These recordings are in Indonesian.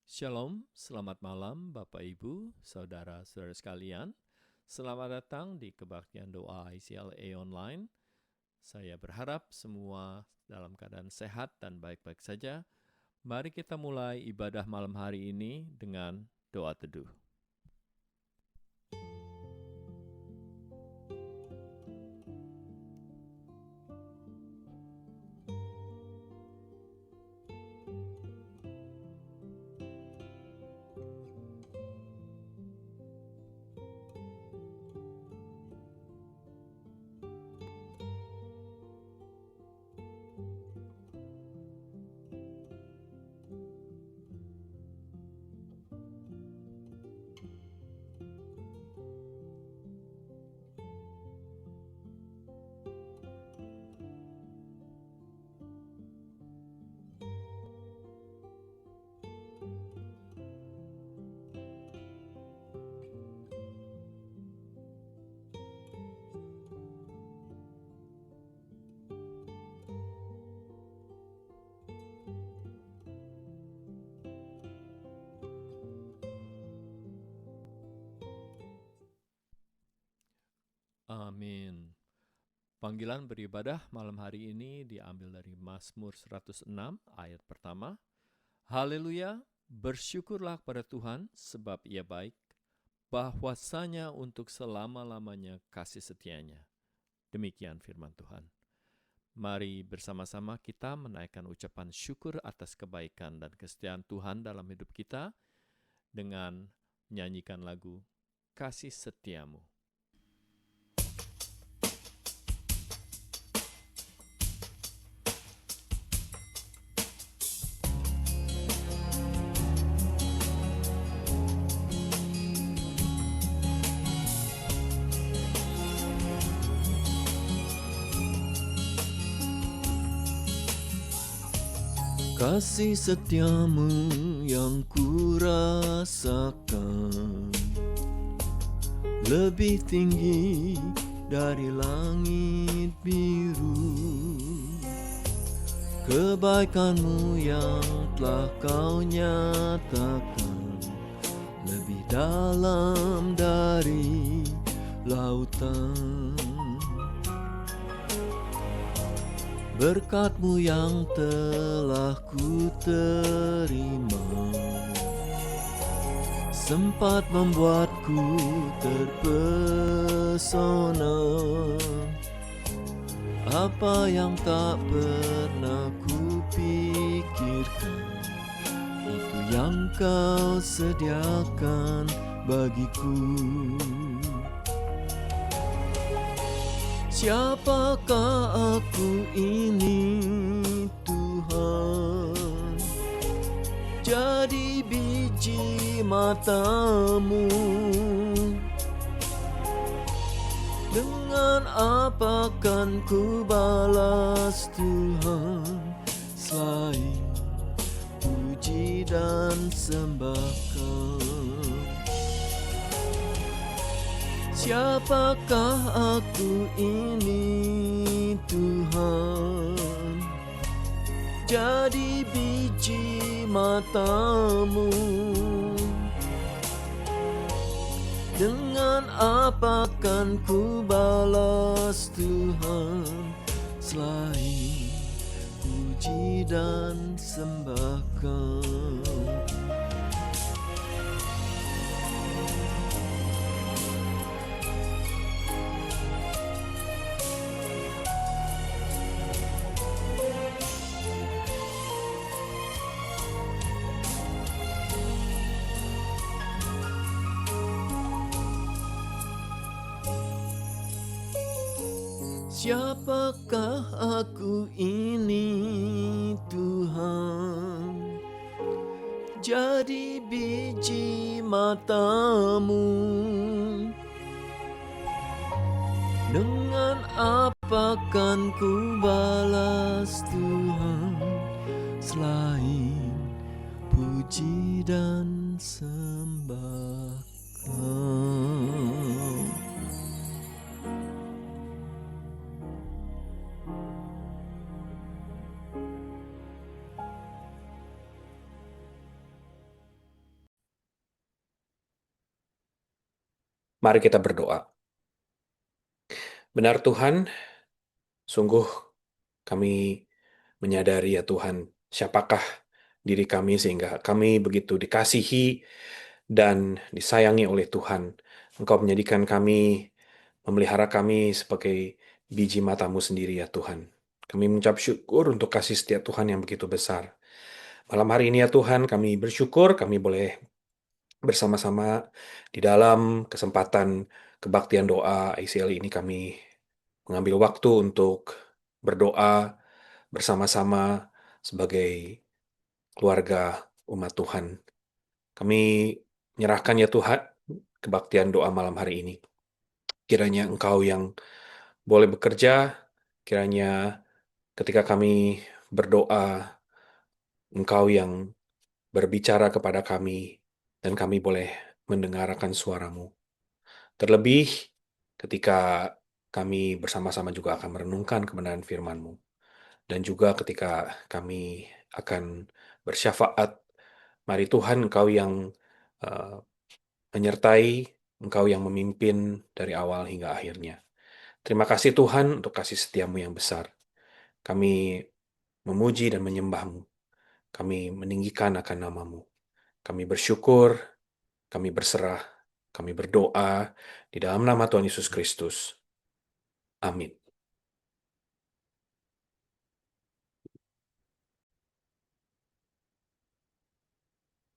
Shalom, selamat malam Bapak Ibu, Saudara-saudara sekalian. Selamat datang di Kebaktian Doa ICLA Online. Saya berharap semua dalam keadaan sehat dan baik-baik saja. Mari kita mulai ibadah malam hari ini dengan doa teduh. Amin. Panggilan beribadah malam hari ini diambil dari Mazmur 106 ayat pertama. Haleluya, bersyukurlah kepada Tuhan sebab Ia baik, bahwasanya untuk selama-lamanya kasih setianya. Demikian firman Tuhan. Mari bersama-sama kita menaikkan ucapan syukur atas kebaikan dan kesetiaan Tuhan dalam hidup kita dengan menyanyikan lagu Kasih Setiamu. Kasih setiamu yang kurasakan lebih tinggi dari langit biru. Kebaikanmu yang telah kau nyatakan lebih dalam dari lautan. Berkat-Mu yang telah ku terima sempat membuatku terpesona. Apa yang tak pernah ku pikirkan, itu yang Kau sediakan bagiku. Siapakah aku ini Tuhan, jadi biji mata-Mu. Dengan apa kan ku balas Tuhan, selain puji dan sembah Kau. Siapakah aku ini Tuhan, jadi biji mata-Mu. Dengan apa kan ku balas Tuhan, selain puji dan sembah Kau. Siapakah aku ini Tuhan, jadi biji mata-Mu. Dengan apa kan ku balas Tuhan, selain puji dan sembah Kau. Mari kita berdoa. Benar Tuhan, sungguh kami menyadari ya Tuhan, siapakah diri kami sehingga kami begitu dikasihi dan disayangi oleh Tuhan. Engkau menjadikan kami, memelihara kami sebagai biji matamu sendiri ya Tuhan. Kami mengucap syukur untuk kasih setia Tuhan yang begitu besar. Malam hari ini ya Tuhan, kami bersyukur kami boleh bersama-sama di dalam kesempatan kebaktian doa ICL ini kami mengambil waktu untuk berdoa bersama-sama sebagai keluarga umat Tuhan. Kami menyerahkan ya Tuhan kebaktian doa malam hari ini. Kiranya Engkau yang boleh bekerja, kiranya ketika kami berdoa, Engkau yang berbicara kepada kami, dan kami boleh mendengarkan suaramu. Terlebih ketika kami bersama-sama juga akan merenungkan kebenaran firman-Mu. Dan juga ketika kami akan bersyafaat, mari Tuhan Engkau yang eh, menyertai, Engkau yang memimpin dari awal hingga akhirnya. Terima kasih Tuhan untuk kasih setiamu yang besar. Kami memuji dan menyembah-Mu. Kami meninggikan akan nama-Mu. Kami bersyukur, kami berserah, kami berdoa di dalam nama Tuhan Yesus Kristus. Amin.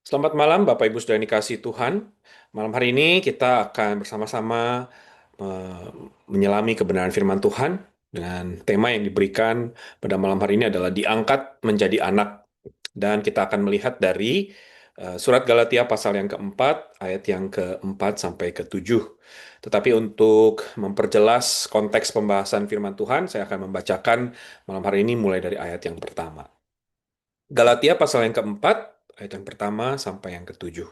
Selamat malam Bapak Ibu Saudara yang dikasihi Tuhan. Malam hari ini kita akan bersama-sama eh, menyelami kebenaran firman Tuhan dengan tema yang diberikan pada malam hari ini adalah diangkat menjadi anak. Dan kita akan melihat dari surat Galatia pasal yang keempat, ayat yang keempat sampai ketujuh. Tetapi untuk memperjelas konteks pembahasan firman Tuhan, saya akan membacakan malam hari ini mulai dari ayat yang pertama. Galatia pasal yang keempat, ayat yang pertama sampai yang ketujuh.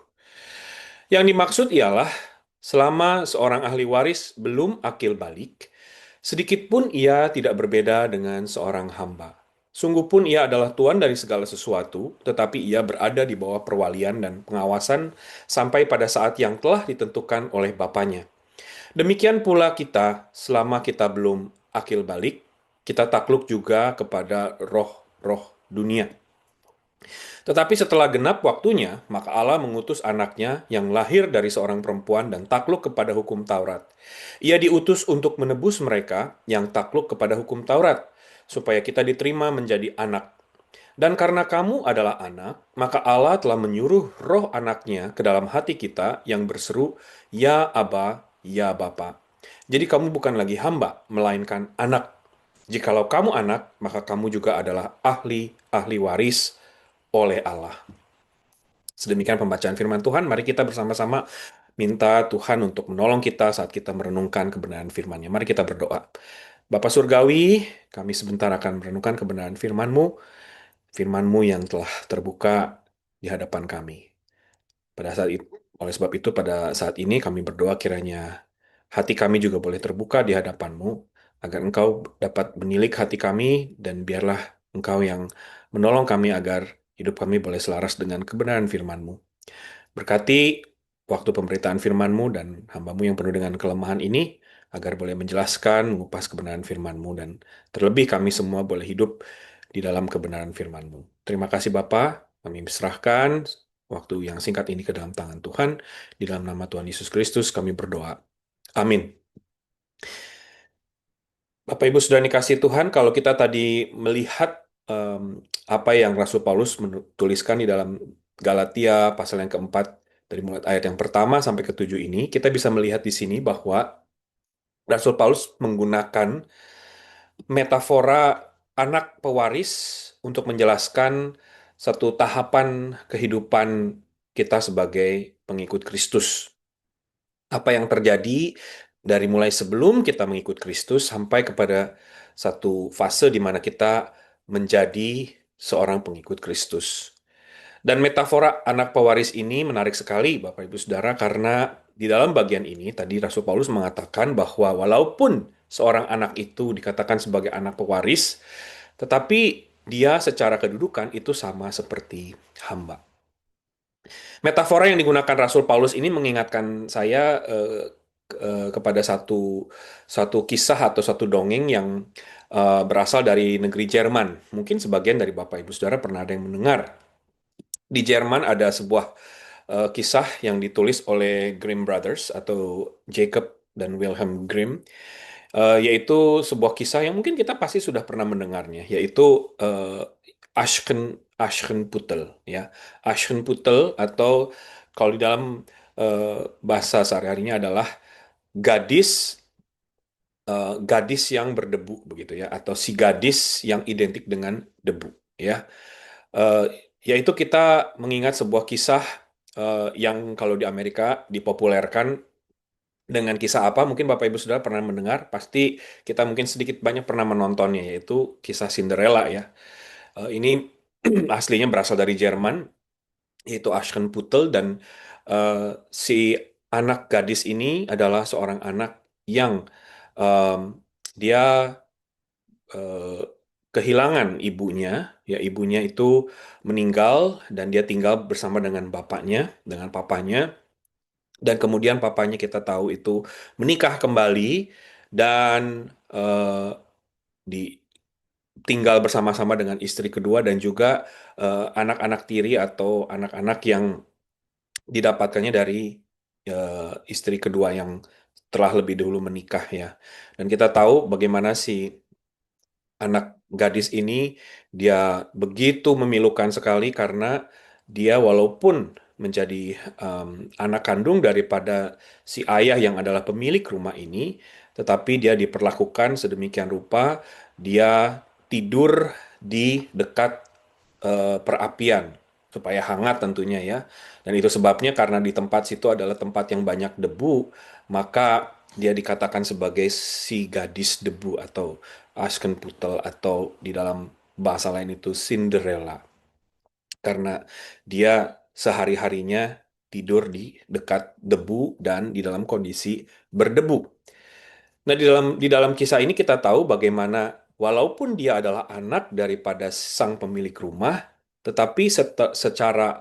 Yang dimaksud ialah, selama seorang ahli waris belum akil balik, sedikit pun ia tidak berbeda dengan seorang hamba. Sungguh pun ia adalah tuan dari segala sesuatu, tetapi ia berada di bawah perwalian dan pengawasan sampai pada saat yang telah ditentukan oleh Bapaknya. Demikian pula kita, selama kita belum akil balik, kita takluk juga kepada roh-roh dunia. Tetapi setelah genap waktunya, maka Allah mengutus anaknya yang lahir dari seorang perempuan dan takluk kepada hukum Taurat. Ia diutus untuk menebus mereka yang takluk kepada hukum Taurat, supaya kita diterima menjadi anak. Dan karena kamu adalah anak, maka Allah telah menyuruh roh anaknya ke dalam hati kita yang berseru, Ya Aba, Ya Bapa. Jadi kamu bukan lagi hamba, melainkan anak. Jikalau kamu anak, maka kamu juga adalah ahli waris oleh Allah. Sedemikian pembacaan firman Tuhan. Mari kita bersama-sama minta Tuhan untuk menolong kita saat kita merenungkan kebenaran firman-Nya. Mari kita berdoa. Bapa Surgawi, kami sebentar akan merenungkan kebenaran firman-Mu, firman-Mu yang telah terbuka di hadapan kami. Pada saat itu, oleh sebab itu pada saat ini kami berdoa kiranya hati kami juga boleh terbuka di hadapan-Mu, agar Engkau dapat menilik hati kami, dan biarlah Engkau yang menolong kami agar hidup kami boleh selaras dengan kebenaran firman-Mu. Berkati waktu pemberitaan firman-Mu dan hamba-Mu yang penuh dengan kelemahan ini, agar boleh menjelaskan, mengupas kebenaran firman-Mu, dan terlebih kami semua boleh hidup di dalam kebenaran firman-Mu. Terima kasih Bapa, kami serahkan waktu yang singkat ini ke dalam tangan Tuhan. Di dalam nama Tuhan Yesus Kristus kami berdoa. Amin. Bapak Ibu sudah dikasih Tuhan, kalau kita tadi melihat apa yang Rasul Paulus tuliskan di dalam Galatia pasal yang keempat, dari mulai ayat yang pertama sampai ketujuh ini, kita bisa melihat di sini bahwa Rasul Paulus menggunakan metafora anak pewaris untuk menjelaskan satu tahapan kehidupan kita sebagai pengikut Kristus. Apa yang terjadi dari mulai sebelum kita mengikut Kristus sampai kepada satu fase di mana kita menjadi seorang pengikut Kristus. Dan metafora anak pewaris ini menarik sekali, Bapak Ibu Saudara, karena di dalam bagian ini tadi Rasul Paulus mengatakan bahwa walaupun seorang anak itu dikatakan sebagai anak pewaris, tetapi dia secara kedudukan itu sama seperti hamba. Metafora yang digunakan Rasul Paulus ini mengingatkan saya kepada satu satu kisah atau satu dongeng yang berasal dari negeri Jerman. Mungkin sebagian dari Bapak Ibu Saudara pernah ada yang mendengar. Di Jerman ada sebuah kisah yang ditulis oleh Grimm Brothers atau Jacob dan Wilhelm Grimm, yaitu sebuah kisah yang mungkin kita pasti sudah pernah mendengarnya, yaitu Aschenputtel, ya. Aschenputtel atau kalau di dalam bahasa sehari-harinya adalah gadis gadis yang berdebu begitu ya, atau si gadis yang identik dengan debu, ya. Eh, Yaitu kita mengingat sebuah kisah yang kalau di Amerika dipopulerkan dengan kisah apa? Mungkin Bapak Ibu Saudara pernah mendengar, pasti kita mungkin sedikit banyak pernah menontonnya, yaitu kisah Cinderella, ya. Ini aslinya berasal dari Jerman, yaitu Aschenputtel, dan eh, si anak gadis ini adalah seorang anak yang em, dia eh, kehilangan ibunya, ya ibunya itu meninggal dan dia tinggal bersama dengan bapaknya, dengan papanya, dan kemudian papanya kita tahu itu menikah kembali dan di tinggal bersama-sama dengan istri kedua dan juga anak-anak tiri atau anak-anak yang didapatkannya dari istri kedua yang telah lebih dahulu menikah, ya. Dan kita tahu bagaimana si anak gadis ini dia begitu memilukan sekali karena dia walaupun menjadi em, anak kandung daripada si ayah yang adalah pemilik rumah ini, tetapi dia diperlakukan sedemikian rupa, dia tidur di dekat perapian supaya hangat tentunya, ya. Dan itu sebabnya karena di tempat situ adalah tempat yang banyak debu, maka dia dikatakan sebagai si gadis debu atau Aschenputtel atau di dalam bahasa lain itu Cinderella. Karena dia sehari-harinya tidur di dekat debu dan di dalam kondisi berdebu. Nah, di dalam kisah ini kita tahu bagaimana walaupun dia adalah anak daripada sang pemilik rumah, tetapi secara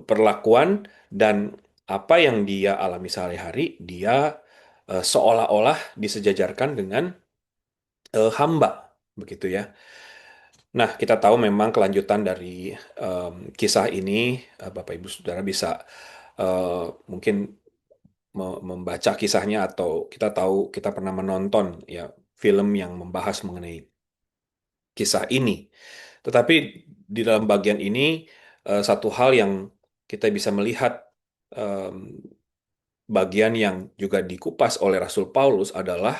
perlakuan dan apa yang dia alami sehari-hari, dia seolah-olah disejajarkan dengan hamba, begitu ya. Nah, kita tahu memang kelanjutan dari kisah ini, Bapak Ibu Saudara bisa mungkin membaca kisahnya atau kita tahu kita pernah menonton ya film yang membahas mengenai kisah ini. Tetapi di dalam bagian ini satu hal yang kita bisa melihat em, bagian yang juga dikupas oleh Rasul Paulus adalah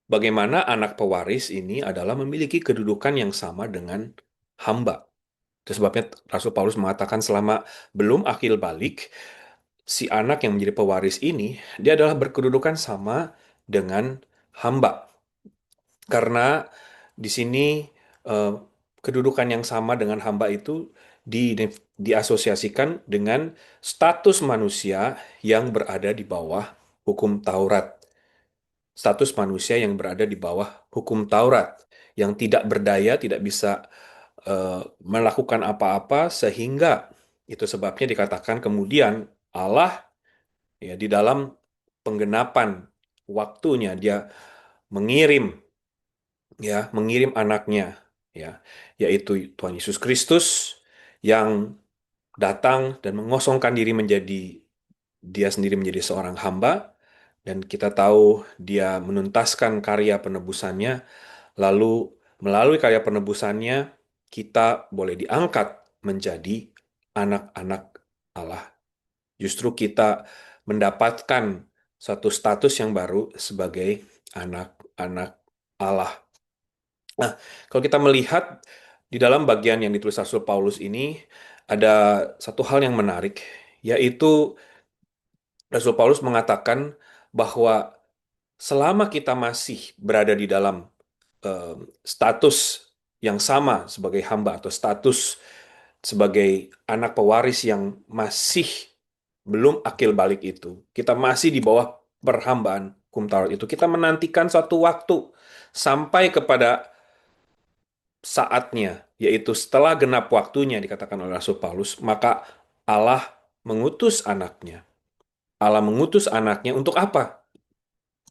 bagaimana anak pewaris ini adalah memiliki kedudukan yang sama dengan hamba. Itu sebabnya Rasul Paulus mengatakan selama belum akil balik, si anak yang menjadi pewaris ini, dia adalah berkedudukan sama dengan hamba. Karena di sini eh, kedudukan yang sama dengan hamba itu diasosiasikan dengan status manusia yang berada di bawah hukum Taurat. Status manusia yang berada di bawah hukum Taurat, yang tidak berdaya, tidak bisa melakukan apa-apa, sehingga itu sebabnya dikatakan kemudian Allah, ya, di dalam penggenapan waktunya dia mengirim, ya, mengirim anaknya, ya, yaitu Tuhan Yesus Kristus yang datang dan mengosongkan diri menjadi dia sendiri menjadi seorang hamba, dan kita tahu dia menuntaskan karya penebusannya, lalu melalui karya penebusannya kita boleh diangkat menjadi anak-anak Allah. Justru kita mendapatkan satu status yang baru sebagai anak-anak Allah. Nah, kalau kita melihat di dalam bagian yang ditulis Rasul Paulus ini, ada satu hal yang menarik, yaitu Rasul Paulus mengatakan bahwa selama kita masih berada di dalam eh, status yang sama sebagai hamba atau status sebagai anak pewaris yang masih belum akil balik itu, kita masih di bawah perhambaan hukum Taurat itu, kita menantikan suatu waktu sampai kepada saatnya, yaitu setelah genap waktunya dikatakan oleh Rasul Paulus, maka Allah mengutus anaknya. Allah mengutus anaknya untuk apa?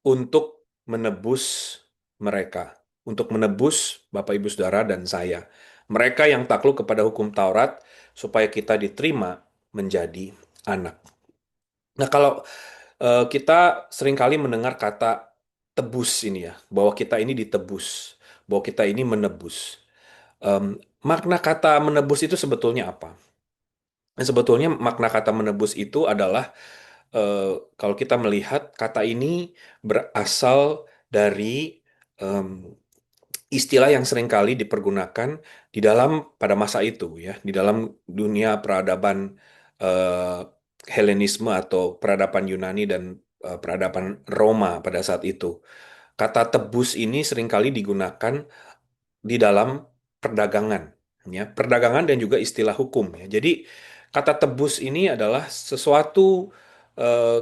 Untuk menebus mereka, untuk menebus Bapak Ibu Saudara dan saya. Mereka yang takluk kepada hukum Taurat supaya kita diterima menjadi anak. Nah, kalau kita seringkali mendengar kata tebus ini ya, bahwa kita ini ditebus, bahwa kita ini menebus. Makna kata menebus itu sebetulnya apa? Nah, sebetulnya makna kata menebus itu adalah kalau kita melihat kata ini berasal dari em, istilah yang seringkali dipergunakan di dalam pada masa itu ya, di dalam dunia peradaban eh, Helenisme atau peradaban Yunani dan peradaban Roma pada saat itu. Kata tebus ini seringkali digunakan di dalam perdagangan, ya, perdagangan dan juga istilah hukum. Ya. Jadi kata tebus ini adalah sesuatu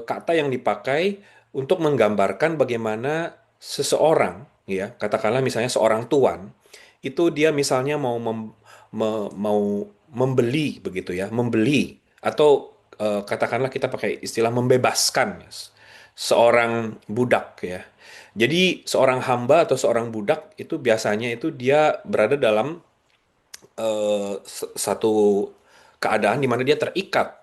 kata yang dipakai untuk menggambarkan bagaimana seseorang, ya, katakanlah misalnya seorang tuan, itu dia misalnya mau membeli begitu ya, membeli atau katakanlah kita pakai istilah membebaskan seorang budak ya. Jadi seorang hamba atau seorang budak itu biasanya itu dia berada dalam satu keadaan di mana dia terikat,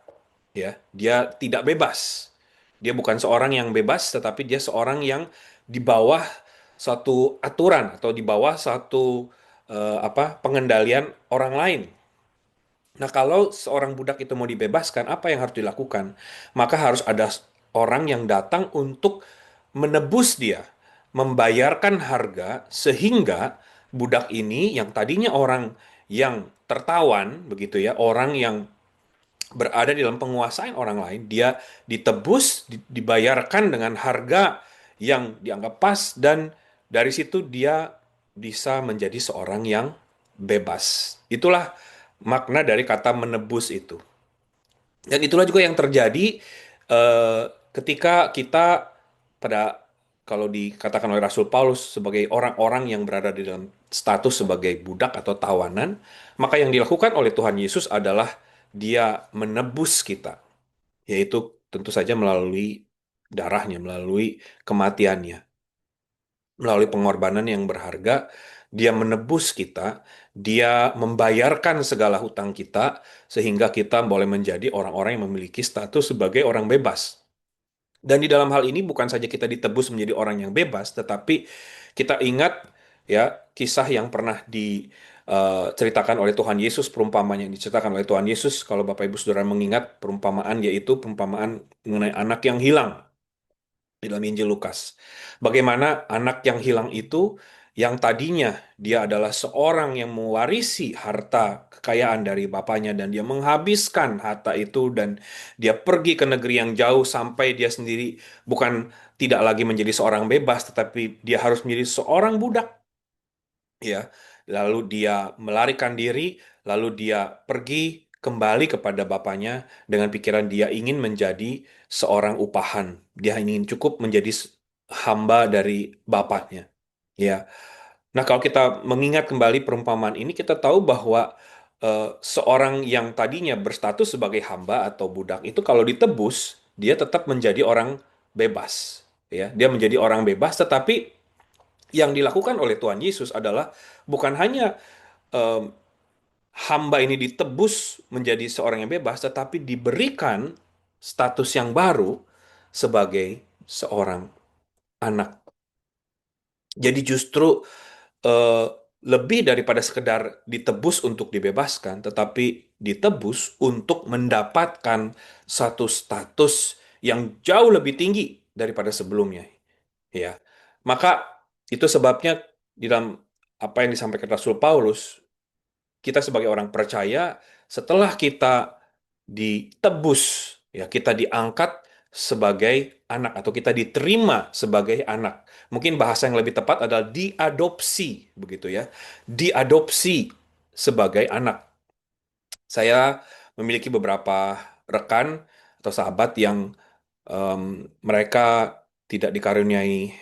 ya. Dia tidak bebas. Dia bukan seorang yang bebas, tetapi dia seorang yang di bawah satu aturan atau di bawah satu pengendalian orang lain. Nah, kalau seorang budak itu mau dibebaskan, apa yang harus dilakukan? Maka harus ada orang yang datang untuk menebus dia, membayarkan harga sehingga budak ini yang tadinya orang yang tertawan, begitu ya, orang yang berada di dalam penguasaan orang lain, dia ditebus, dibayarkan dengan harga yang dianggap pas dan dari situ dia bisa menjadi seorang yang bebas. Itulah makna dari kata menebus itu. Dan itulah juga yang terjadi eh, ketika kita pada kalau dikatakan oleh Rasul Paulus sebagai orang-orang yang berada di dalam status sebagai budak atau tawanan, maka yang dilakukan oleh Tuhan Yesus adalah dia menebus kita, yaitu tentu saja melalui darahnya, melalui kematiannya, melalui pengorbanan yang berharga, dia menebus kita, dia membayarkan segala hutang kita, sehingga kita boleh menjadi orang-orang yang memiliki status sebagai orang bebas. Dan di dalam hal ini bukan saja kita ditebus menjadi orang yang bebas, tetapi kita ingat ya kisah yang pernah diceritakan oleh Tuhan Yesus, perumpamaan yang diceritakan oleh Tuhan Yesus. Kalau Bapak Ibu Saudara mengingat perumpamaan yaitu perumpamaan mengenai anak yang hilang di dalam Injil Lukas. Bagaimana anak yang hilang itu yang tadinya dia adalah seorang yang mewarisi harta kekayaan dari bapaknya dan dia menghabiskan harta itu dan dia pergi ke negeri yang jauh sampai dia sendiri bukan tidak lagi menjadi seorang bebas tetapi dia harus menjadi seorang budak ya. Lalu dia melarikan diri, lalu dia pergi kembali kepada bapaknya dengan pikiran dia ingin menjadi seorang upahan. Dia ingin cukup menjadi hamba dari bapaknya. Ya. Nah, kalau kita mengingat kembali perumpamaan ini, kita tahu bahwa seorang yang tadinya berstatus sebagai hamba atau budak itu kalau ditebus, dia tetap menjadi orang bebas. Ya, dia menjadi orang bebas, tetapi yang dilakukan oleh Tuhan Yesus adalah bukan hanya em, hamba ini ditebus menjadi seorang yang bebas, tetapi diberikan status yang baru sebagai seorang anak. Jadi justru eh, lebih daripada sekedar ditebus untuk dibebaskan, tetapi ditebus untuk mendapatkan satu status yang jauh lebih tinggi daripada sebelumnya. Ya, maka itu sebabnya di dalam apa yang disampaikan Rasul Paulus, kita sebagai orang percaya setelah kita ditebus, ya kita diangkat sebagai anak atau kita diterima sebagai anak. Mungkin bahasa yang lebih tepat adalah diadopsi, begitu ya. Diadopsi sebagai anak. Saya memiliki beberapa rekan atau sahabat yang mereka tidak dikaruniai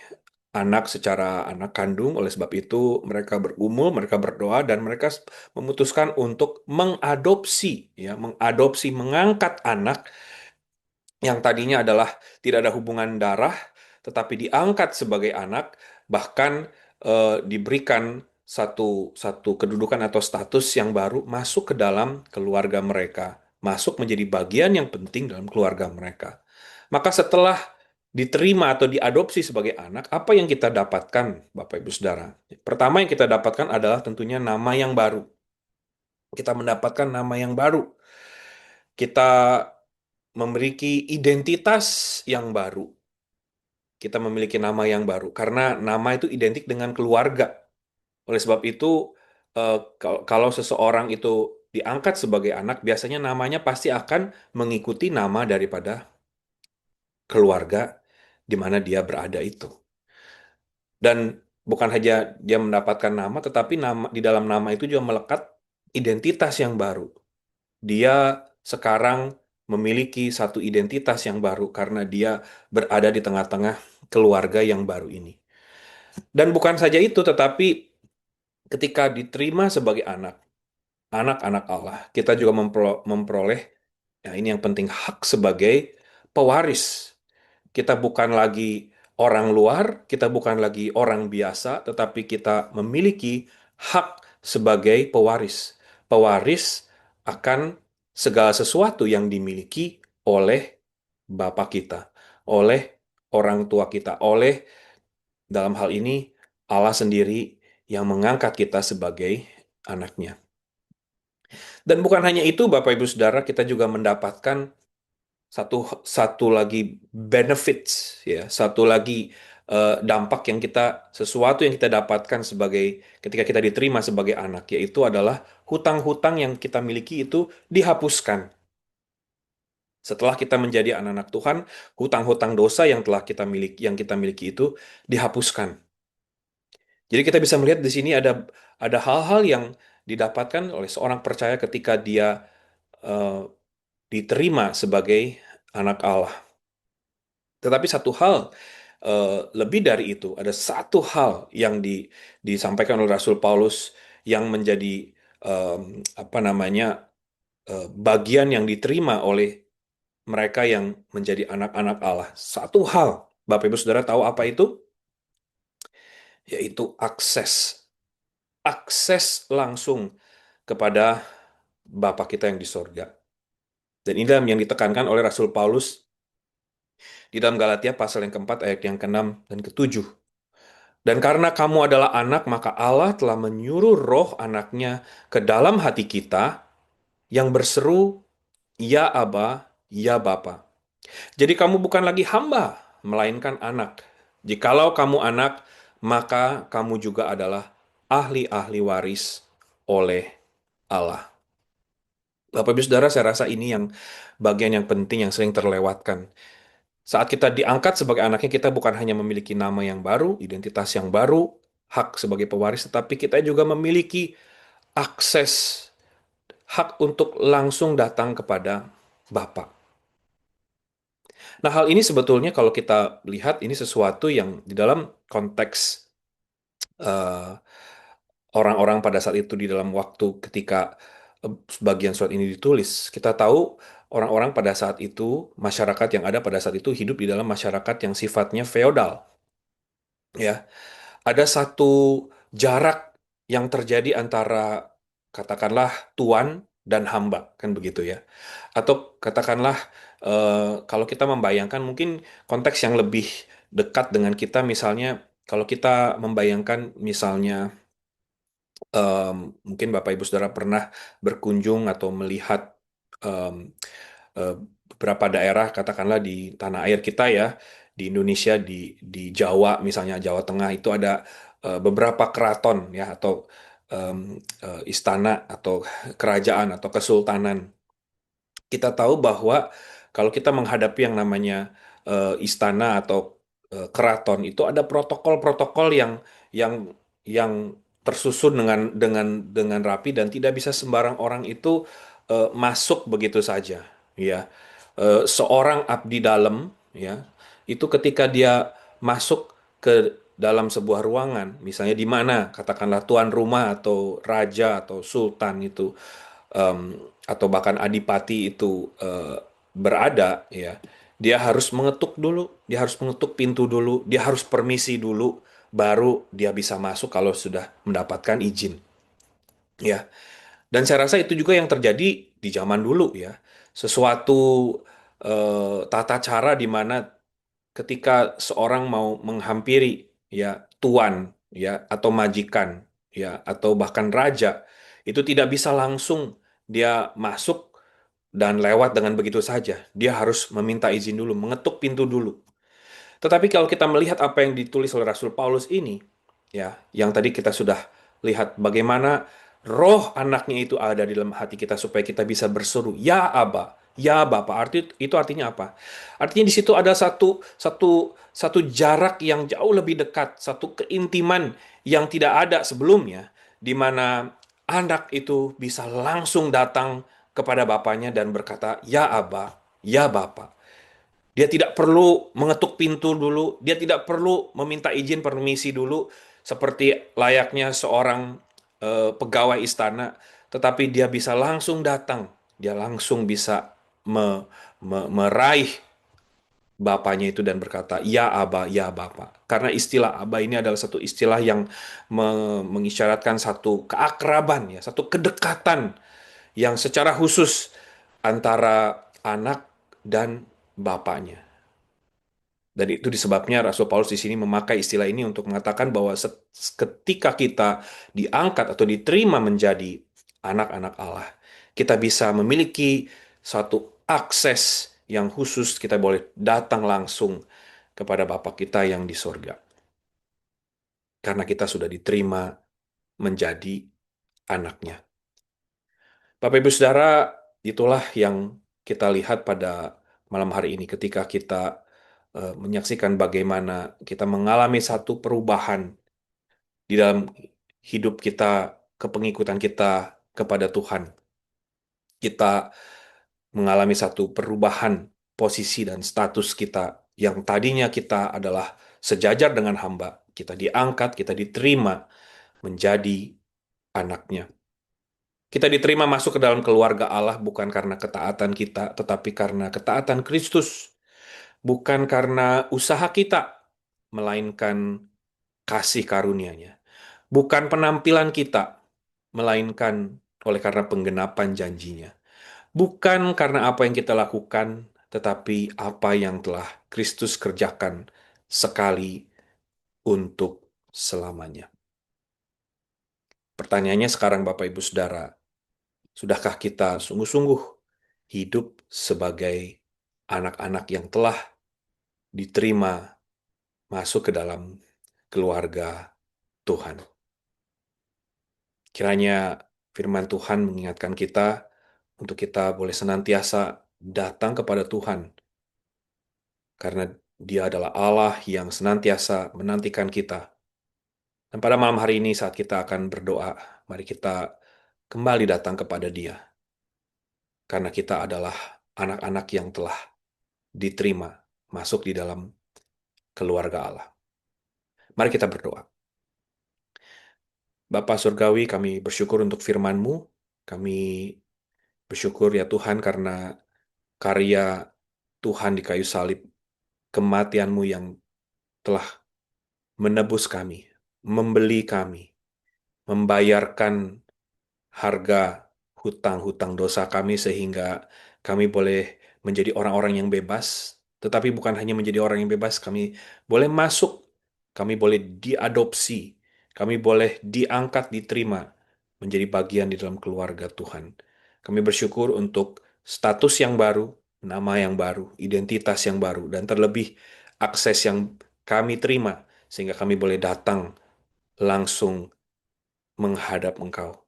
anak secara anak kandung. Oleh sebab itu, mereka bergumul, mereka berdoa, dan mereka memutuskan untuk mengadopsi, ya, mengadopsi, mengangkat anak yang tadinya adalah tidak ada hubungan darah, tetapi diangkat sebagai anak, bahkan diberikan satu satu kedudukan atau status yang baru masuk ke dalam keluarga mereka, masuk menjadi bagian yang penting dalam keluarga mereka. Maka setelah diterima atau diadopsi sebagai anak, apa yang kita dapatkan, Bapak Ibu Saudara? Pertama yang kita dapatkan adalah tentunya nama yang baru. Kita mendapatkan nama yang baru. Kita memiliki identitas yang baru. Kita memiliki nama yang baru karena nama itu identik dengan keluarga. Oleh sebab itu, kalau seseorang itu diangkat sebagai anak, biasanya namanya pasti akan mengikuti nama daripada keluarga di mana dia berada itu. Dan bukan hanya dia mendapatkan nama, tetapi di dalam nama itu juga melekat identitas yang baru. Dia sekarang memiliki satu identitas yang baru karena dia berada di tengah-tengah keluarga yang baru ini. Dan bukan saja itu, tetapi ketika diterima sebagai anak-anak Allah, kita juga memperoleh, ya ini yang penting, hak sebagai pewaris. Kita bukan lagi orang luar, kita bukan lagi orang biasa, tetapi kita memiliki hak sebagai pewaris. Pewaris akan segala sesuatu yang dimiliki oleh Bapa kita, oleh orang tua kita, oleh dalam hal ini Allah sendiri yang mengangkat kita sebagai anaknya. Dan bukan hanya itu, Bapak Ibu Saudara, kita juga mendapatkan satu satu lagi benefits, ya, satu lagi dampak yang sesuatu yang kita dapatkan sebagai ketika kita diterima sebagai anak, yaitu adalah hutang-hutang yang kita miliki itu dihapuskan. Setelah kita menjadi anak-anak Tuhan, hutang-hutang dosa yang kita miliki itu dihapuskan. Jadi kita bisa melihat di sini ada hal-hal yang didapatkan oleh seorang percaya ketika dia eh, diterima sebagai anak Allah. Tetapi satu hal lebih dari itu, ada satu hal yang disampaikan oleh Rasul Paulus yang menjadi apa namanya bagian yang diterima oleh mereka yang menjadi anak-anak Allah. Satu hal, Bapak Ibu Saudara tahu apa itu? Yaitu akses langsung kepada Bapa kita yang di sorga. Dan ini yang ditekankan oleh Rasul Paulus di dalam Galatia pasal yang keempat ayat yang ke-6 dan ke-7. Dan karena kamu adalah anak, maka Allah telah menyuruh roh anaknya ke dalam hati kita yang berseru, Ya Aba, Ya Bapa. Jadi kamu bukan lagi hamba, melainkan anak. Jikalau kamu anak, maka kamu juga adalah ahli-ahli waris oleh Allah. Bapak Ibu Saudara, saya rasa ini yang bagian yang penting yang sering terlewatkan. Saat kita diangkat sebagai anaknya, kita bukan hanya memiliki nama yang baru, identitas yang baru, hak sebagai pewaris, tetapi kita juga memiliki akses, hak untuk langsung datang kepada Bapa. Nah, hal ini sebetulnya kalau kita lihat, ini sesuatu yang di dalam konteks eh, orang-orang pada saat itu, di dalam waktu ketika sebagian surat ini ditulis, kita tahu orang-orang pada saat itu, masyarakat yang ada pada saat itu hidup di dalam masyarakat yang sifatnya feodal. Ya, ada satu jarak yang terjadi antara katakanlah tuan dan hamba, kan begitu ya. Atau katakanlah kalau kita membayangkan mungkin konteks yang lebih dekat dengan kita, misalnya kalau kita membayangkan misalnya em, mungkin Bapak Ibu Saudara pernah berkunjung atau melihat em, eh, beberapa daerah katakanlah di tanah air kita ya, di Indonesia, di Jawa misalnya, Jawa Tengah itu ada beberapa keraton ya, atau em, istana atau kerajaan atau kesultanan. Kita tahu bahwa kalau kita menghadapi yang namanya istana atau keraton, itu ada protokol-protokol yang yang tersusun dengan rapi, dan tidak bisa sembarang orang itu masuk begitu saja, ya. Seorang abdi dalam, ya, itu ketika dia masuk ke dalam sebuah ruangan, misalnya di mana katakanlah tuan rumah atau raja atau sultan itu em, atau bahkan adipati itu berada, ya, Dia harus mengetuk dulu, dia harus mengetuk pintu dulu, dia harus permisi dulu, baru dia bisa masuk kalau sudah mendapatkan izin. Ya, dan saya rasa itu juga yang terjadi di zaman dulu ya. Sesuatu tata cara di mana ketika seorang mau menghampiri ya tuan ya atau majikan ya atau bahkan raja itu tidak bisa langsung dia masuk dan lewat dengan begitu saja. Dia harus meminta izin dulu, mengetuk pintu dulu. Tetapi kalau kita melihat apa yang ditulis oleh Rasul Paulus ini, ya, yang tadi kita sudah lihat bagaimana roh anaknya itu ada di dalam hati kita supaya kita bisa berseru, ya Aba, ya Bapa. Itu artinya apa? Artinya di situ ada satu satu satu jarak yang jauh lebih dekat, satu keintiman yang tidak ada sebelumnya, di mana anak itu bisa langsung datang kepada bapaknya dan berkata, ya Aba, ya Bapa. Dia tidak perlu mengetuk pintu dulu, dia tidak perlu meminta izin permisi dulu, seperti layaknya seorang pegawai istana, tetapi dia bisa langsung datang, dia langsung bisa meraih bapaknya itu dan berkata, ya Aba, ya Bapa. Karena istilah Aba ini adalah satu istilah yang mengisyaratkan satu keakraban, ya, satu kedekatan yang secara khusus antara anak dan bapaknya. Dan itu disebabnya Rasul Paulus di sini memakai istilah ini untuk mengatakan bahwa ketika kita diangkat atau diterima menjadi anak-anak Allah, kita bisa memiliki suatu akses yang khusus, kita boleh datang langsung kepada Bapa kita yang di sorga. Karena kita sudah diterima menjadi anaknya. Bapak Ibu Saudara, itulah yang kita lihat pada malam hari ini ketika kita menyaksikan bagaimana kita mengalami satu perubahan di dalam hidup kita, kepengikutan kita kepada Tuhan. Kita mengalami satu perubahan posisi dan status kita yang tadinya kita adalah sejajar dengan hamba. Kita diangkat, kita diterima menjadi anaknya. Kita diterima masuk ke dalam keluarga Allah bukan karena ketaatan kita, tetapi karena ketaatan Kristus. Bukan karena usaha kita, melainkan kasih karunia-Nya. Bukan penampilan kita, melainkan oleh karena penggenapan janjinya. Bukan karena apa yang kita lakukan, tetapi apa yang telah Kristus kerjakan sekali untuk selamanya. Pertanyaannya sekarang Bapak Ibu Saudara, sudahkah kita sungguh-sungguh hidup sebagai anak-anak yang telah diterima masuk ke dalam keluarga Tuhan? Kiranya firman Tuhan mengingatkan kita untuk kita boleh senantiasa datang kepada Tuhan, karena Dia adalah Allah yang senantiasa menantikan kita. Dan pada malam hari ini saat kita akan berdoa, mari kita kembali datang kepada Dia, karena kita adalah anak-anak yang telah diterima masuk di dalam keluarga Allah. Mari kita berdoa. Bapa Surgawi, kami bersyukur untuk firman-Mu. Kami bersyukur ya Tuhan karena karya Tuhan di kayu salib, kematian-Mu yang telah menebus kami, membeli kami, membayarkan harga hutang-hutang dosa kami sehingga kami boleh menjadi orang-orang yang bebas. Tetapi bukan hanya menjadi orang yang bebas, kami boleh masuk, kami boleh diadopsi, kami boleh diangkat, diterima menjadi bagian di dalam keluarga Tuhan. Kami bersyukur untuk status yang baru, nama yang baru, identitas yang baru, dan terlebih akses yang kami terima sehingga kami boleh datang langsung menghadap Engkau.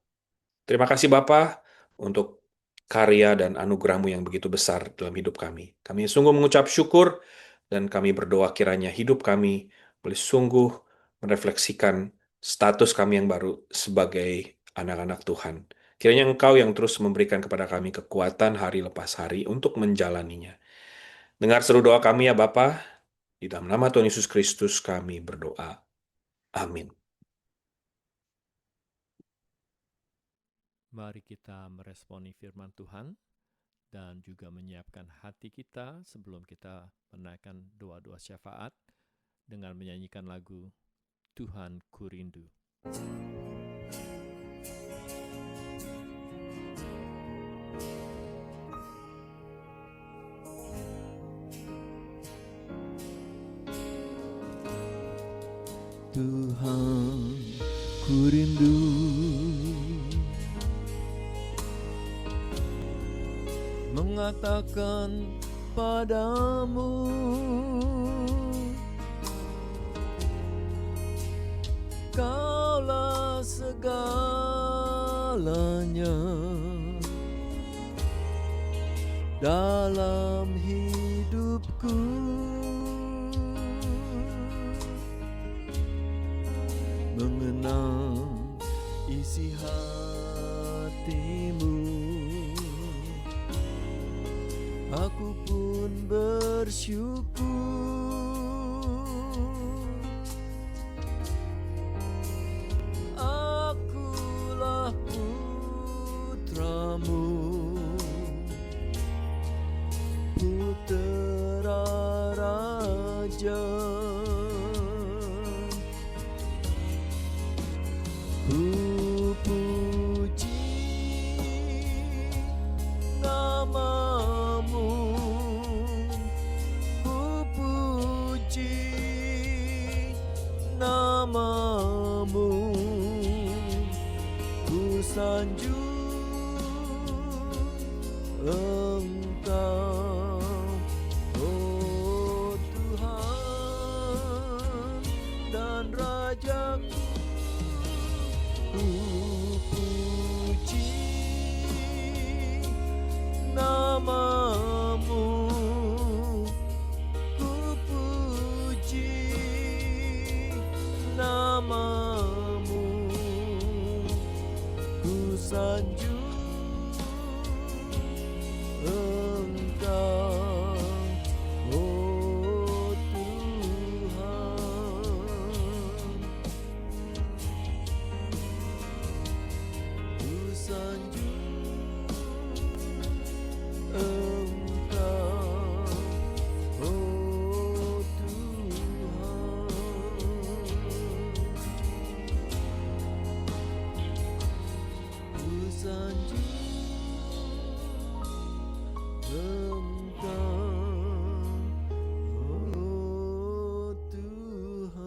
Terima kasih Bapa untuk karya dan anugerah-Mu yang begitu besar dalam hidup kami. Kami sungguh mengucap syukur dan kami berdoa kiranya hidup kami boleh sungguh merefleksikan status kami yang baru sebagai anak-anak Tuhan. Kiranya Engkau yang terus memberikan kepada kami kekuatan hari lepas hari untuk menjalaninya. Dengar seru doa kami ya Bapa, di dalam nama Tuhan Yesus Kristus kami berdoa. Amin. Mari kita meresponi firman Tuhan dan juga menyiapkan hati kita sebelum kita menaikkan doa-doa syafaat dengan menyanyikan lagu Tuhan Ku Rindu. Tuhan ku rindu mengatakan padamu, Kaulah segalanya dalam hidupku. Mengenang isi hatimu, aku pun bersyukur. Akulah putramu, putera raja. Ku puji namamu, ku puji namamu, ku sanjung Engkau, oh Tuhan dan Rajaku. Ku puji namamu, ku puji namamu, ku sanjung Engkau, oh Tuhan. Ku sanjung Engkau, oh Tuhan. Ku sanjung Engkau, oh Tuhan.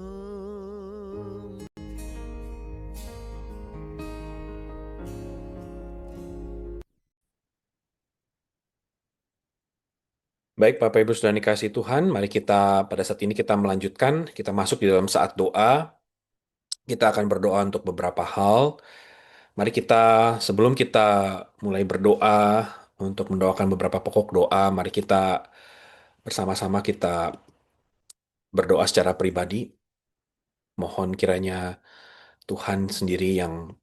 Baik, Bapak Ibu sudah dikasih Tuhan, mari kita pada saat ini kita melanjutkan, kita masuk di dalam saat doa. Kita akan berdoa untuk beberapa hal. Mari kita, sebelum kita mulai berdoa untuk mendoakan beberapa pokok doa, mari kita bersama-sama kita berdoa secara pribadi. Mohon kiranya Tuhan sendiri yang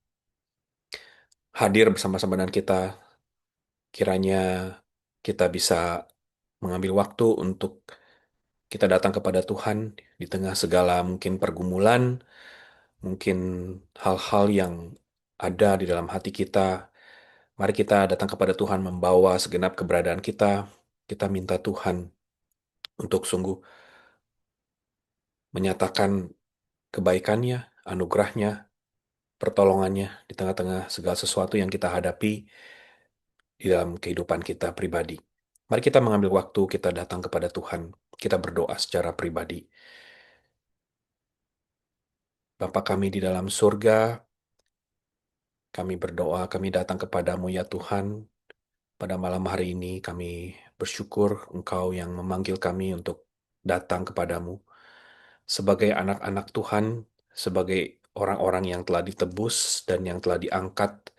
hadir bersama-sama dengan kita, kiranya kita bisa mengambil waktu untuk kita datang kepada Tuhan di tengah segala mungkin pergumulan, mungkin hal-hal yang ada di dalam hati kita. Mari kita datang kepada Tuhan membawa segenap keberadaan kita. Kita minta Tuhan untuk sungguh menyatakan kebaikannya, anugerahnya, pertolongannya di tengah-tengah segala sesuatu yang kita hadapi di dalam kehidupan kita pribadi. Mari kita mengambil waktu, kita datang kepada Tuhan, kita berdoa secara pribadi. Bapa kami di dalam surga, kami berdoa, kami datang kepadamu ya Tuhan. Pada malam hari ini kami bersyukur Engkau yang memanggil kami untuk datang kepadamu. Sebagai anak-anak Tuhan, sebagai orang-orang yang telah ditebus dan yang telah diangkat,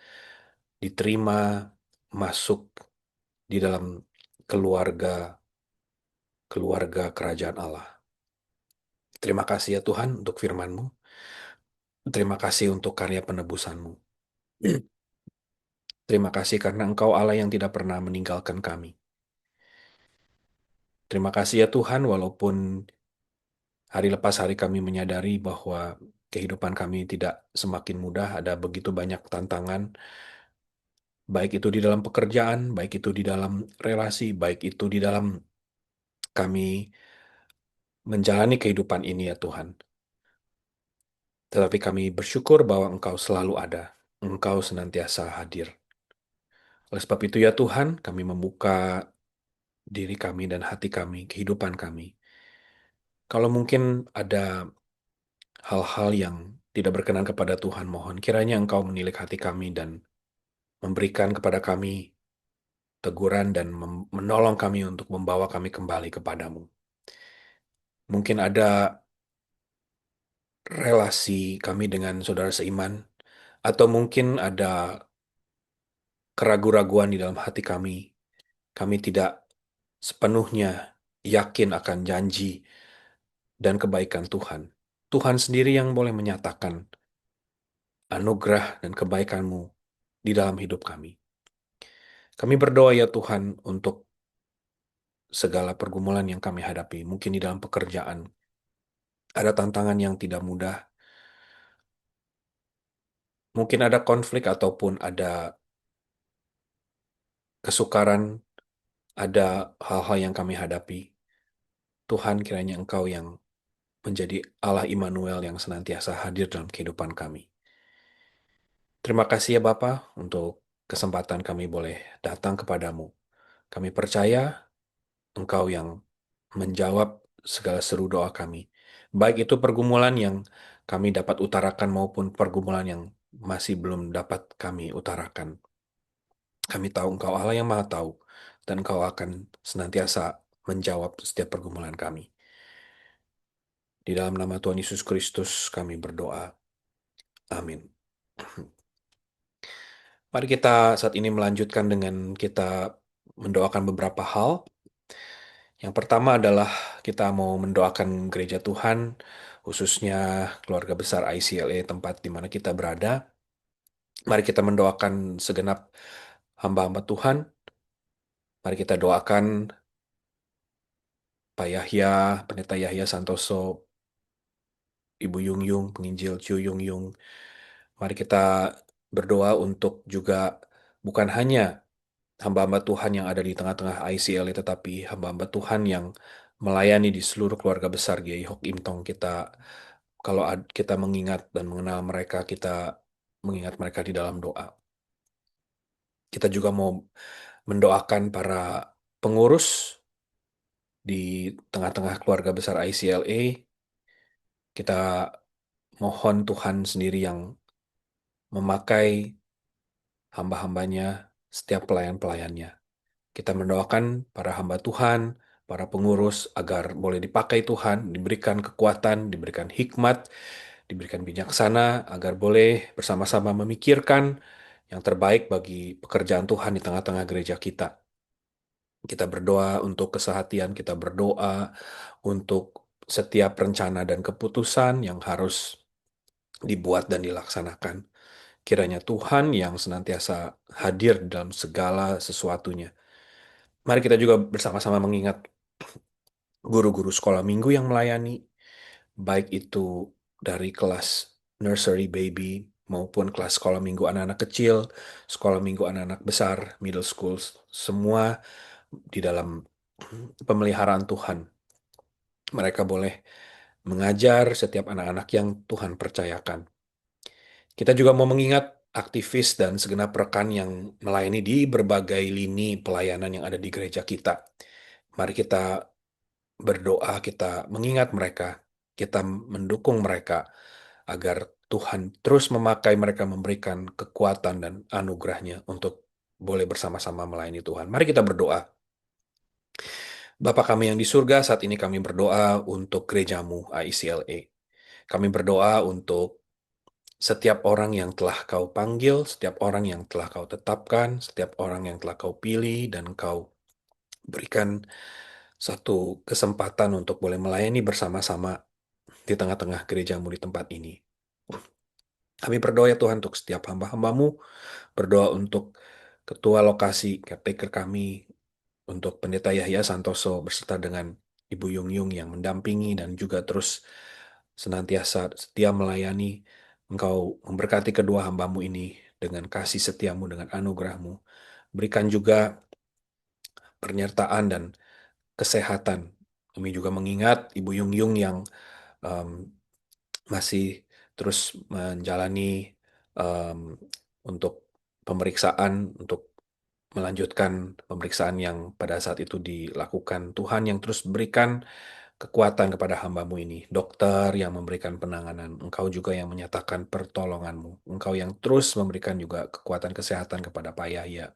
diterima, masuk di dalam keluarga kerajaan Allah. Terima kasih ya Tuhan untuk firman-Mu. Terima kasih untuk karya penebusan-Mu. Terima kasih karena Engkau Allah yang tidak pernah meninggalkan kami. Terima kasih ya Tuhan, walaupun hari lepas hari kami menyadari bahwa kehidupan kami tidak semakin mudah, ada begitu banyak tantangan, baik itu di dalam pekerjaan, baik itu di dalam relasi, baik itu di dalam kami menjalani kehidupan ini ya Tuhan. Tetapi kami bersyukur bahwa Engkau selalu ada, Engkau senantiasa hadir. Oleh sebab itu ya Tuhan, kami membuka diri kami dan hati kami, kehidupan kami. Kalau mungkin ada hal-hal yang tidak berkenan kepada Tuhan, mohon kiranya Engkau menilik hati kami dan memberikan kepada kami teguran dan menolong kami untuk membawa kami kembali kepadamu. Mungkin ada relasi kami dengan saudara seiman, atau mungkin ada keraguan-raguan di dalam hati kami. Kami tidak sepenuhnya yakin akan janji dan kebaikan Tuhan. Tuhan sendiri yang boleh menyatakan anugerah dan kebaikan-Mu di dalam hidup kami. Kami berdoa ya Tuhan untuk segala pergumulan yang kami hadapi. Mungkin di dalam pekerjaan ada tantangan yang tidak mudah. Mungkin ada konflik ataupun ada kesukaran, ada hal-hal yang kami hadapi. Tuhan, kiranya Engkau yang menjadi Allah Immanuel yang senantiasa hadir dalam kehidupan kami. Terima kasih ya Bapa untuk kesempatan kami boleh datang kepadamu. Kami percaya Engkau yang menjawab segala seru doa kami. Baik itu pergumulan yang kami dapat utarakan maupun pergumulan yang masih belum dapat kami utarakan. Kami tahu Engkau Allah yang Maha Tahu, dan Engkau akan senantiasa menjawab setiap pergumulan kami. Di dalam nama Tuhan Yesus Kristus kami berdoa. Amin. Mari kita saat ini melanjutkan dengan kita mendoakan beberapa hal. Yang pertama adalah kita mau mendoakan gereja Tuhan, khususnya keluarga besar ICLA tempat di mana kita berada. Mari kita mendoakan segenap hamba-hamba Tuhan. Mari kita doakan Pak Yahya, Pendeta Yahya Santoso, Ibu Yung Yung, Penginjil Chu Yung Yung. Mari kita berdoa untuk juga bukan hanya hamba-hamba Tuhan yang ada di tengah-tengah ICLA, tetapi hamba-hamba Tuhan yang melayani di seluruh keluarga besar GI Hok Im Tong. Kalau kita mengingat dan mengenal mereka, kita mengingat mereka di dalam doa. Kita juga mau mendoakan para pengurus di tengah-tengah keluarga besar ICLA. Kita mohon Tuhan sendiri yang memakai hamba-hambanya, setiap pelayan-pelayannya. Kita mendoakan para hamba Tuhan, para pengurus agar boleh dipakai Tuhan, diberikan kekuatan, diberikan hikmat, diberikan bijaksana, agar boleh bersama-sama memikirkan yang terbaik bagi pekerjaan Tuhan di tengah-tengah gereja kita. Kita berdoa untuk kesehatan, kita berdoa untuk setiap rencana dan keputusan yang harus dibuat dan dilaksanakan. Kiranya Tuhan yang senantiasa hadir dalam segala sesuatunya. Mari kita juga bersama-sama mengingat guru-guru sekolah minggu yang melayani, baik itu dari kelas nursery baby maupun kelas sekolah minggu anak-anak kecil, sekolah minggu anak-anak besar, middle school, semua di dalam pemeliharaan Tuhan. Mereka boleh mengajar setiap anak-anak yang Tuhan percayakan. Kita juga mau mengingat aktivis dan segenap rekan yang melayani di berbagai lini pelayanan yang ada di gereja kita. Mari kita berdoa, kita mengingat mereka, kita mendukung mereka agar Tuhan terus memakai mereka, memberikan kekuatan dan anugerahnya untuk boleh bersama-sama melayani Tuhan. Mari kita berdoa. Bapa kami yang di surga, saat ini kami berdoa untuk gerejamu ICLA. Kami berdoa untuk setiap orang yang telah kau panggil, setiap orang yang telah kau tetapkan, setiap orang yang telah kau pilih dan kau berikan satu kesempatan untuk boleh melayani bersama-sama di tengah-tengah gerejamu di tempat ini. Kami berdoa ya Tuhan untuk setiap hamba-hambamu, berdoa untuk ketua lokasi, caretaker kami, untuk Pendeta Yahya Santoso berserta dengan Ibu Yung Yung yang mendampingi dan juga terus senantiasa setia melayani. Engkau memberkati kedua hambamu ini dengan kasih setiamu, dengan anugerahmu. Berikan juga penyertaan dan kesehatan. Kami juga mengingat Ibu Yung Yung yang um, masih terus menjalani um, untuk pemeriksaan, untuk melanjutkan pemeriksaan yang pada saat itu dilakukan. Tuhan yang terus berikan kekuatan kepada hambamu ini. Dokter yang memberikan penanganan, Engkau juga yang menyatakan pertolonganmu. Engkau yang terus memberikan juga kekuatan kesehatan kepada Pak Yahya.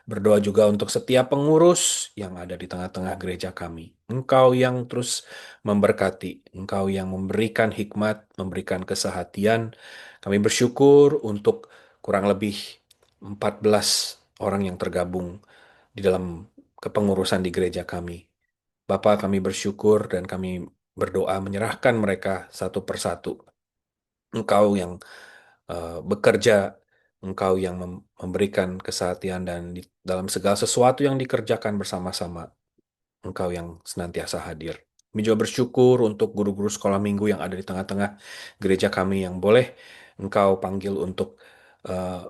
Berdoa juga untuk setiap pengurus yang ada di tengah-tengah gereja kami. Engkau yang terus memberkati, Engkau yang memberikan hikmat, memberikan kesehatian. Kami bersyukur untuk kurang lebih 14 orang yang tergabung di dalam kepengurusan di gereja kami. Bapa, kami bersyukur dan kami berdoa menyerahkan mereka satu persatu. Engkau yang bekerja, Engkau yang memberikan kesehatan dan di dalam segala sesuatu yang dikerjakan bersama-sama, Engkau yang senantiasa hadir. Kami juga bersyukur untuk guru-guru sekolah minggu yang ada di tengah-tengah gereja kami yang boleh Engkau panggil untuk eh,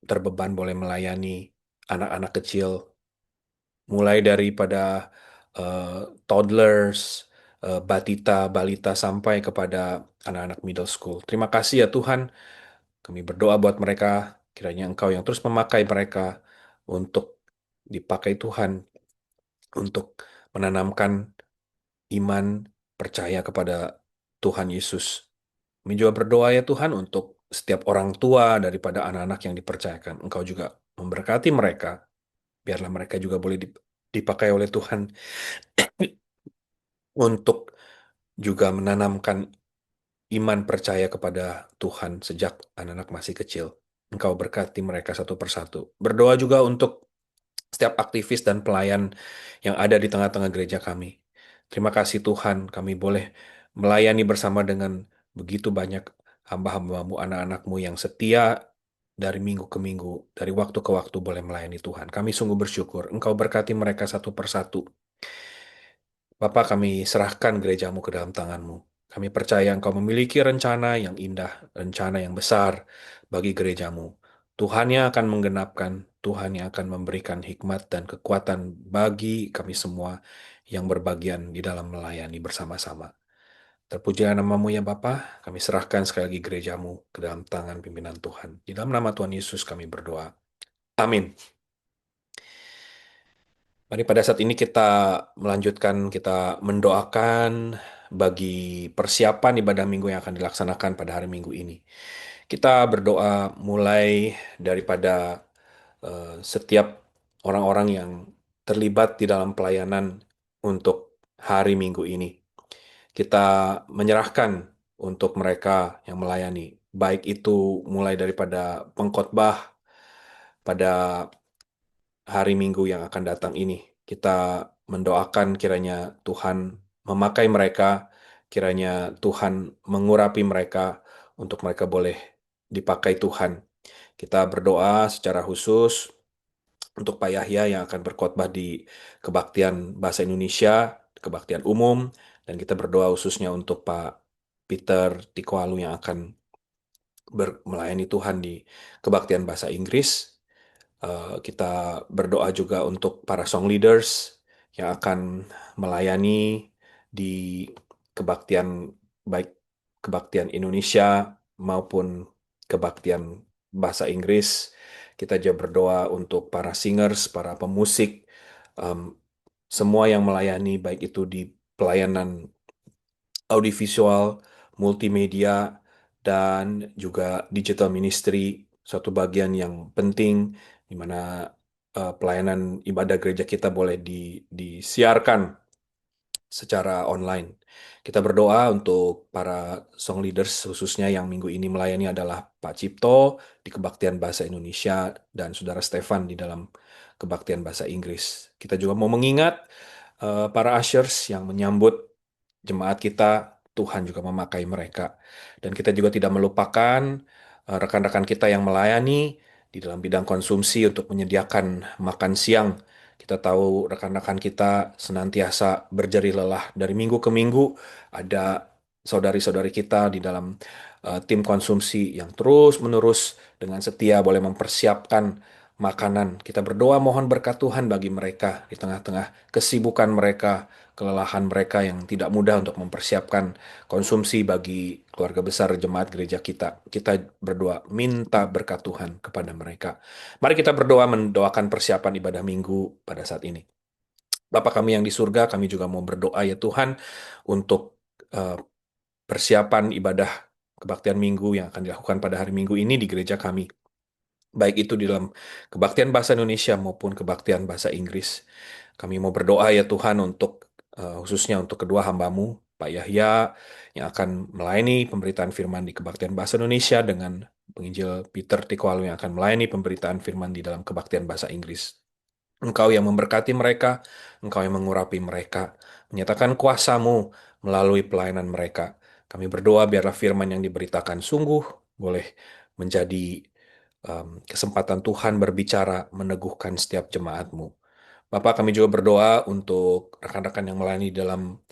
terbeban boleh melayani anak-anak kecil, mulai daripada toddlers, batita, balita, sampai kepada anak-anak middle school. Terima kasih ya Tuhan. Kami berdoa buat mereka, kiranya Engkau yang terus memakai mereka untuk dipakai Tuhan, untuk menanamkan iman, percaya kepada Tuhan Yesus. Kami juga berdoa ya Tuhan untuk setiap orang tua daripada anak-anak yang dipercayakan. Engkau juga memberkati mereka, biarlah mereka juga boleh dipakai oleh Tuhan untuk juga menanamkan iman percaya kepada Tuhan sejak anak-anak masih kecil. Engkau berkati mereka satu persatu. Berdoa juga untuk setiap aktivis dan pelayan yang ada di tengah-tengah gereja kami. Terima kasih Tuhan, kami boleh melayani bersama dengan begitu banyak hamba-hambamu, anak-anakmu yang setia dari minggu ke minggu, dari waktu ke waktu boleh melayani Tuhan. Kami sungguh bersyukur. Engkau berkati mereka satu persatu. Bapak, kami serahkan gerejamu ke dalam tanganmu. Kami percaya Engkau memiliki rencana yang indah, rencana yang besar bagi gerejamu. Tuhan yang akan menggenapkan, Tuhan yang akan memberikan hikmat dan kekuatan bagi kami semua yang berbagian di dalam melayani bersama-sama. Terpujilah namamu ya Bapa, kami serahkan sekali lagi gerejamu ke dalam tangan pimpinan Tuhan. Di dalam nama Tuhan Yesus kami berdoa. Amin. Mari pada saat ini kita melanjutkan, kita mendoakan bagi persiapan ibadah minggu yang akan dilaksanakan pada hari Minggu ini. Kita berdoa mulai daripada setiap orang-orang yang terlibat di dalam pelayanan untuk hari Minggu ini. Kita menyerahkan untuk mereka yang melayani, baik itu mulai daripada pengkhotbah pada hari Minggu yang akan datang ini. Kita mendoakan kiranya Tuhan memakai mereka, kiranya Tuhan mengurapi mereka untuk mereka boleh dipakai Tuhan. Kita berdoa secara khusus untuk Pak Yahya yang akan berkhotbah di kebaktian bahasa Indonesia, kebaktian umum, dan kita berdoa khususnya untuk Pak Peter Tikwalu yang akan melayani Tuhan di kebaktian bahasa Inggris. Kita berdoa juga untuk para song leaders yang akan melayani di kebaktian, baik kebaktian Indonesia maupun kebaktian bahasa Inggris. Kita juga berdoa untuk para singers, para pemusik, um, semua yang melayani baik itu di pelayanan audiovisual, multimedia, dan juga digital ministry, suatu bagian yang penting di mana pelayanan ibadah gereja kita boleh disiarkan secara online. Kita berdoa untuk para song leaders khususnya yang minggu ini melayani adalah Pak Cipto di kebaktian bahasa Indonesia dan Saudara Stefan di dalam kebaktian bahasa Inggris. Kita juga mau mengingat para ushers yang menyambut jemaat kita, Tuhan juga memakai mereka. Dan kita juga tidak melupakan rekan-rekan kita yang melayani di dalam bidang konsumsi untuk menyediakan makan siang. Kita tahu rekan-rekan kita senantiasa berjerih lelah dari minggu ke minggu, ada saudari-saudari kita di dalam tim konsumsi yang terus-menerus dengan setia boleh mempersiapkan makanan. Kita berdoa mohon berkat Tuhan bagi mereka di tengah-tengah kesibukan mereka, kelelahan mereka yang tidak mudah untuk mempersiapkan konsumsi bagi keluarga besar jemaat gereja kita. Kita berdoa minta berkat Tuhan kepada mereka. Mari kita berdoa mendoakan persiapan ibadah minggu pada saat ini. Bapa kami yang di surga, kami juga mau berdoa ya Tuhan untuk eh, persiapan ibadah kebaktian minggu yang akan dilakukan pada hari Minggu ini di gereja kami. Baik itu di dalam kebaktian bahasa Indonesia maupun kebaktian bahasa Inggris. Kami mau berdoa ya Tuhan untuk khususnya untuk kedua hambamu, Pak Yahya, yang akan melayani pemberitaan firman di kebaktian bahasa Indonesia dengan penginjil Peter Tikwalu yang akan melayani pemberitaan firman di dalam kebaktian bahasa Inggris. Engkau yang memberkati mereka, Engkau yang mengurapi mereka, menyatakan kuasa-Mu melalui pelayanan mereka. Kami berdoa biarlah firman yang diberitakan sungguh boleh menjadi kesempatan Tuhan berbicara, meneguhkan setiap jemaat-Mu. Bapak, kami juga berdoa untuk rekan-rekan yang melayani dalam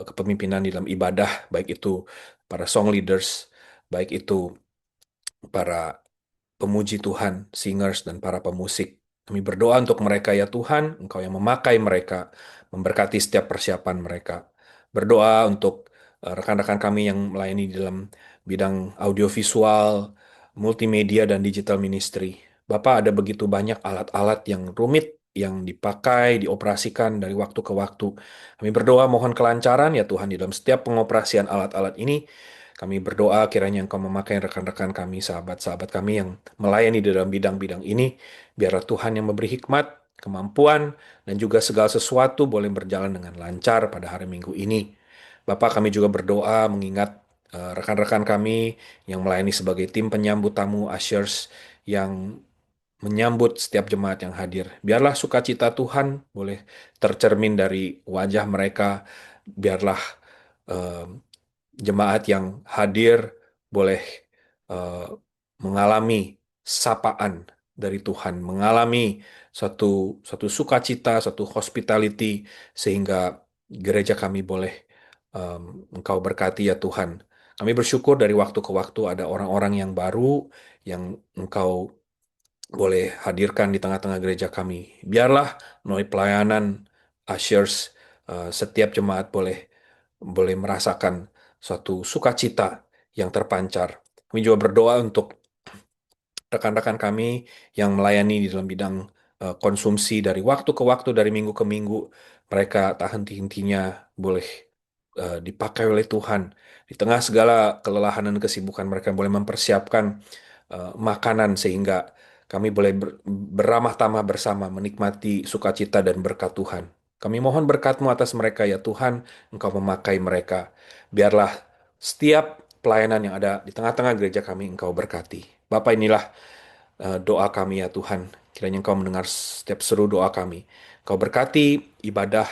kepemimpinan di dalam ibadah, baik itu para song leaders, baik itu para pemuji Tuhan, singers, dan para pemusik. Kami berdoa untuk mereka ya Tuhan, Engkau yang memakai mereka, memberkati setiap persiapan mereka. Berdoa untuk rekan-rekan kami yang melayani di dalam bidang audiovisual, multimedia, dan digital ministry. Bapak, ada begitu banyak alat-alat yang rumit yang dipakai, dioperasikan dari waktu ke waktu. Kami berdoa mohon kelancaran ya Tuhan di dalam setiap pengoperasian alat-alat ini. Kami berdoa kiranya Engkau memakai rekan-rekan kami, sahabat-sahabat kami yang melayani di dalam bidang-bidang ini. Biarlah Tuhan yang memberi hikmat, kemampuan, dan juga segala sesuatu boleh berjalan dengan lancar pada hari Minggu ini. Bapak, kami juga berdoa mengingat rekan-rekan kami yang melayani sebagai tim penyambut tamu ushers yang menyambut setiap jemaat yang hadir. Biarlah sukacita Tuhan boleh tercermin dari wajah mereka. Biarlah eh, jemaat yang hadir boleh eh, mengalami sapaan dari Tuhan, mengalami suatu suatu sukacita, suatu hospitality sehingga gereja kami boleh em, Engkau berkati ya Tuhan. Kami bersyukur dari waktu ke waktu ada orang-orang yang baru yang Engkau boleh hadirkan di tengah-tengah gereja kami. Biarlah melalui pelayanan ushers setiap jemaat boleh boleh merasakan suatu sukacita yang terpancar. Kami juga berdoa untuk rekan-rekan kami yang melayani di dalam bidang konsumsi dari waktu ke waktu, dari minggu ke minggu. Mereka tak henti-hentinya boleh dipakai oleh Tuhan. Di tengah segala kelelahan dan kesibukan mereka boleh mempersiapkan makanan sehingga kami boleh beramah tamah bersama menikmati sukacita dan berkat Tuhan. Kami mohon berkat-Mu atas mereka ya Tuhan, Engkau memakai mereka. Biarlah setiap pelayanan yang ada di tengah-tengah gereja kami Engkau berkati. Bapak, inilah doa kami ya Tuhan. Kiranya Engkau mendengar setiap seru doa kami. Engkau berkati ibadah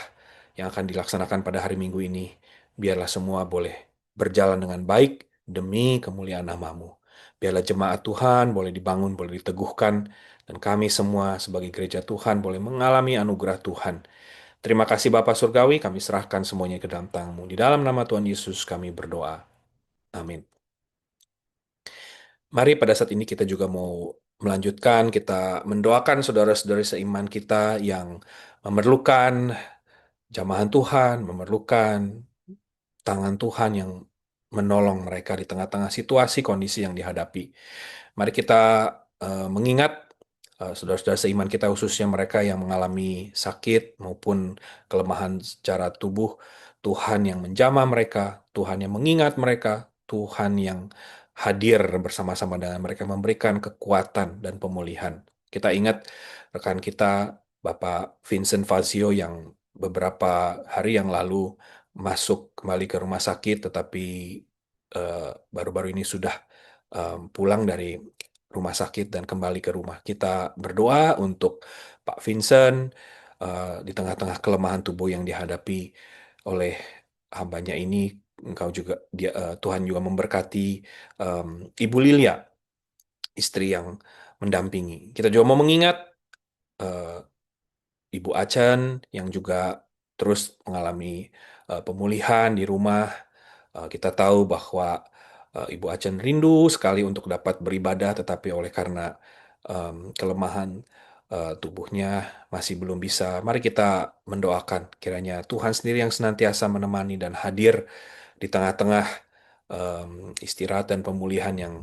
yang akan dilaksanakan pada hari Minggu ini. Biarlah semua boleh berjalan dengan baik demi kemuliaan nama-Mu. Biarlah jemaat Tuhan boleh dibangun, boleh diteguhkan, dan kami semua sebagai gereja Tuhan boleh mengalami anugerah Tuhan. Terima kasih Bapa Surgawi, kami serahkan semuanya ke dalam tangan-Mu. Di dalam nama Tuhan Yesus kami berdoa. Amin. Mari pada saat ini kita juga mau melanjutkan, kita mendoakan saudara-saudari seiman kita yang memerlukan jamahan Tuhan, memerlukan tangan Tuhan yang menolong mereka di tengah-tengah situasi kondisi yang dihadapi. Mari kita mengingat saudara-saudara seiman kita khususnya mereka yang mengalami sakit maupun kelemahan secara tubuh. Tuhan yang menjamah mereka, Tuhan yang mengingat mereka, Tuhan yang hadir bersama-sama dengan mereka memberikan kekuatan dan pemulihan. Kita ingat rekan kita Bapak Vincent Fazio yang beberapa hari yang lalu masuk kembali ke rumah sakit, tetapi baru-baru ini sudah pulang dari rumah sakit dan kembali ke rumah. Kita berdoa untuk Pak Vincent di tengah-tengah kelemahan tubuh yang dihadapi oleh hambanya ini. Engkau juga Tuhan juga memberkati Ibu Lilia, istri yang mendampingi. Kita juga mau mengingat eh, Ibu Achen yang juga terus mengalami pemulihan di rumah. Kita tahu bahwa Ibu Achen rindu sekali untuk dapat beribadah, tetapi oleh karena kelemahan tubuhnya masih belum bisa. Mari kita mendoakan kiranya Tuhan sendiri yang senantiasa menemani dan hadir di tengah-tengah istirahat dan pemulihan yang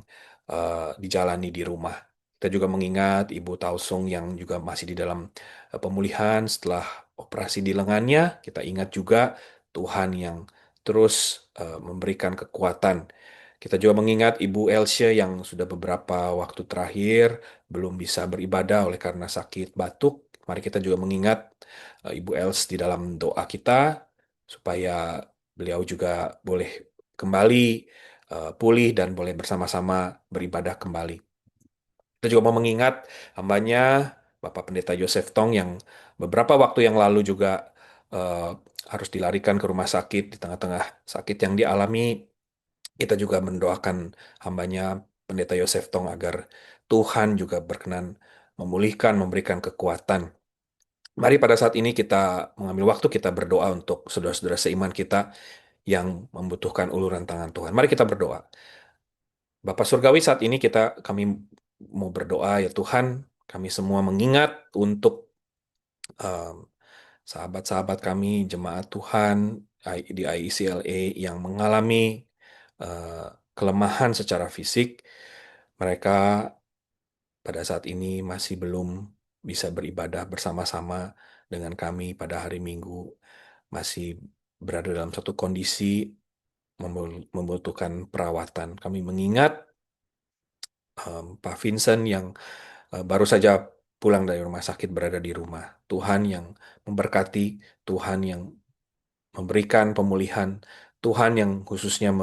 dijalani di rumah. Kita juga mengingat Ibu Tausung yang juga masih di dalam pemulihan setelah operasi di lengannya. Kita ingat juga Tuhan yang terus memberikan kekuatan. Kita juga mengingat Ibu Elsie yang sudah beberapa waktu terakhir belum bisa beribadah oleh karena sakit batuk. Mari kita juga mengingat Ibu Els di dalam doa kita supaya beliau juga boleh kembali pulih dan boleh bersama-sama beribadah kembali. Kita juga mau mengingat hambanya Bapak Pendeta Yosef Tong yang beberapa waktu yang lalu juga eh, harus dilarikan ke rumah sakit di tengah-tengah sakit yang dialami. Kita juga mendoakan hambanya Pendeta Yosef Tong agar Tuhan juga berkenan memulihkan, memberikan kekuatan. Mari pada saat ini kita mengambil waktu kita berdoa untuk saudara-saudara seiman kita yang membutuhkan uluran tangan Tuhan. Mari kita berdoa. Bapak Surgawi, saat ini kami mau berdoa ya Tuhan, kami semua mengingat untuk um, sahabat-sahabat kami, jemaat Tuhan di IECLA yang mengalami uh, kelemahan secara fisik. Mereka pada saat ini masih belum bisa beribadah bersama-sama dengan kami pada hari Minggu, masih berada dalam satu kondisi membutuhkan perawatan. Kami mengingat Pak Vincent yang baru saja pulang dari rumah sakit berada di rumah. Tuhan yang memberkati, Tuhan yang memberikan pemulihan, Tuhan yang khususnya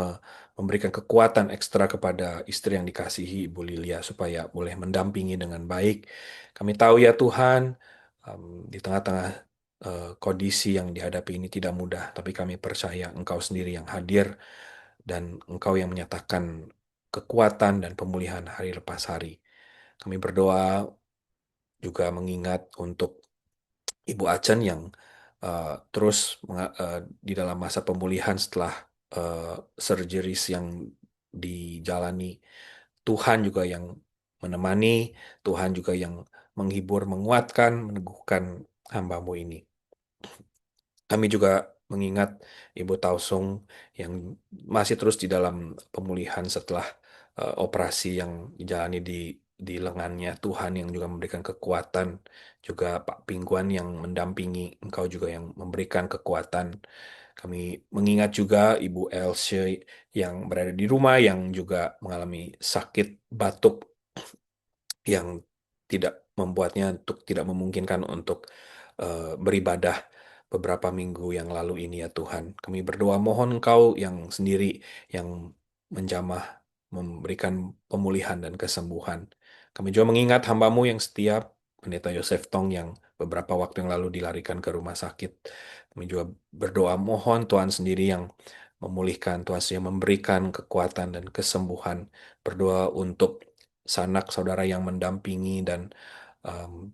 memberikan kekuatan ekstra kepada istri yang dikasihi Ibu Lilia supaya boleh mendampingi dengan baik. Kami tahu ya Tuhan, di tengah-tengah kondisi yang dihadapi ini tidak mudah, tapi kami percaya Engkau sendiri yang hadir dan Engkau yang menyatakan kekuatan dan pemulihan hari lepas hari. Kami berdoa juga mengingat untuk Ibu Achen yang terus di dalam masa pemulihan setelah surgeries yang dijalani. Tuhan juga yang menemani, Tuhan juga yang menghibur, menguatkan, meneguhkan hambamu ini. Kami juga mengingat Ibu Tausung yang masih terus di dalam pemulihan setelah operasi yang dijalani di lengannya. Tuhan yang juga memberikan kekuatan, juga Pak Pingguan yang mendampingi, Engkau juga yang memberikan kekuatan. Kami mengingat juga Ibu Elsie yang berada di rumah yang juga mengalami sakit batuk yang tidak membuatnya untuk tidak memungkinkan untuk beribadah beberapa minggu yang lalu ini ya Tuhan. Kami berdoa mohon Engkau yang sendiri yang menjamah memberikan pemulihan dan kesembuhan. Kami juga mengingat hambamu yang setiap Pendeta Yosef Tong yang beberapa waktu yang lalu dilarikan ke rumah sakit. Kami juga berdoa mohon Tuhan sendiri yang memulihkan, Tuhan sendiri yang memberikan kekuatan dan kesembuhan. Berdoa untuk sanak saudara yang mendampingi dan um,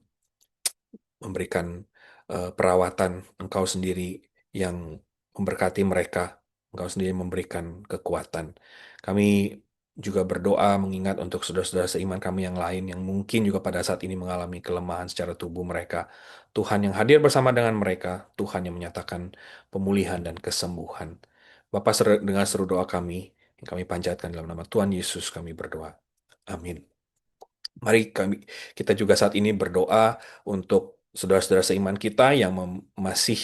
memberikan perawatan. Engkau sendiri yang memberkati mereka. Engkau sendiri memberikan kekuatan. Kami juga berdoa mengingat untuk saudara-saudara seiman kami yang lain yang mungkin juga pada saat ini mengalami kelemahan secara tubuh mereka. Tuhan yang hadir bersama dengan mereka, Tuhan yang menyatakan pemulihan dan kesembuhan. Bapa, dengar seru doa kami yang kami panjatkan dalam nama Tuhan Yesus kami berdoa. Amin. Mari kita juga saat ini berdoa untuk saudara-saudara seiman kita yang masih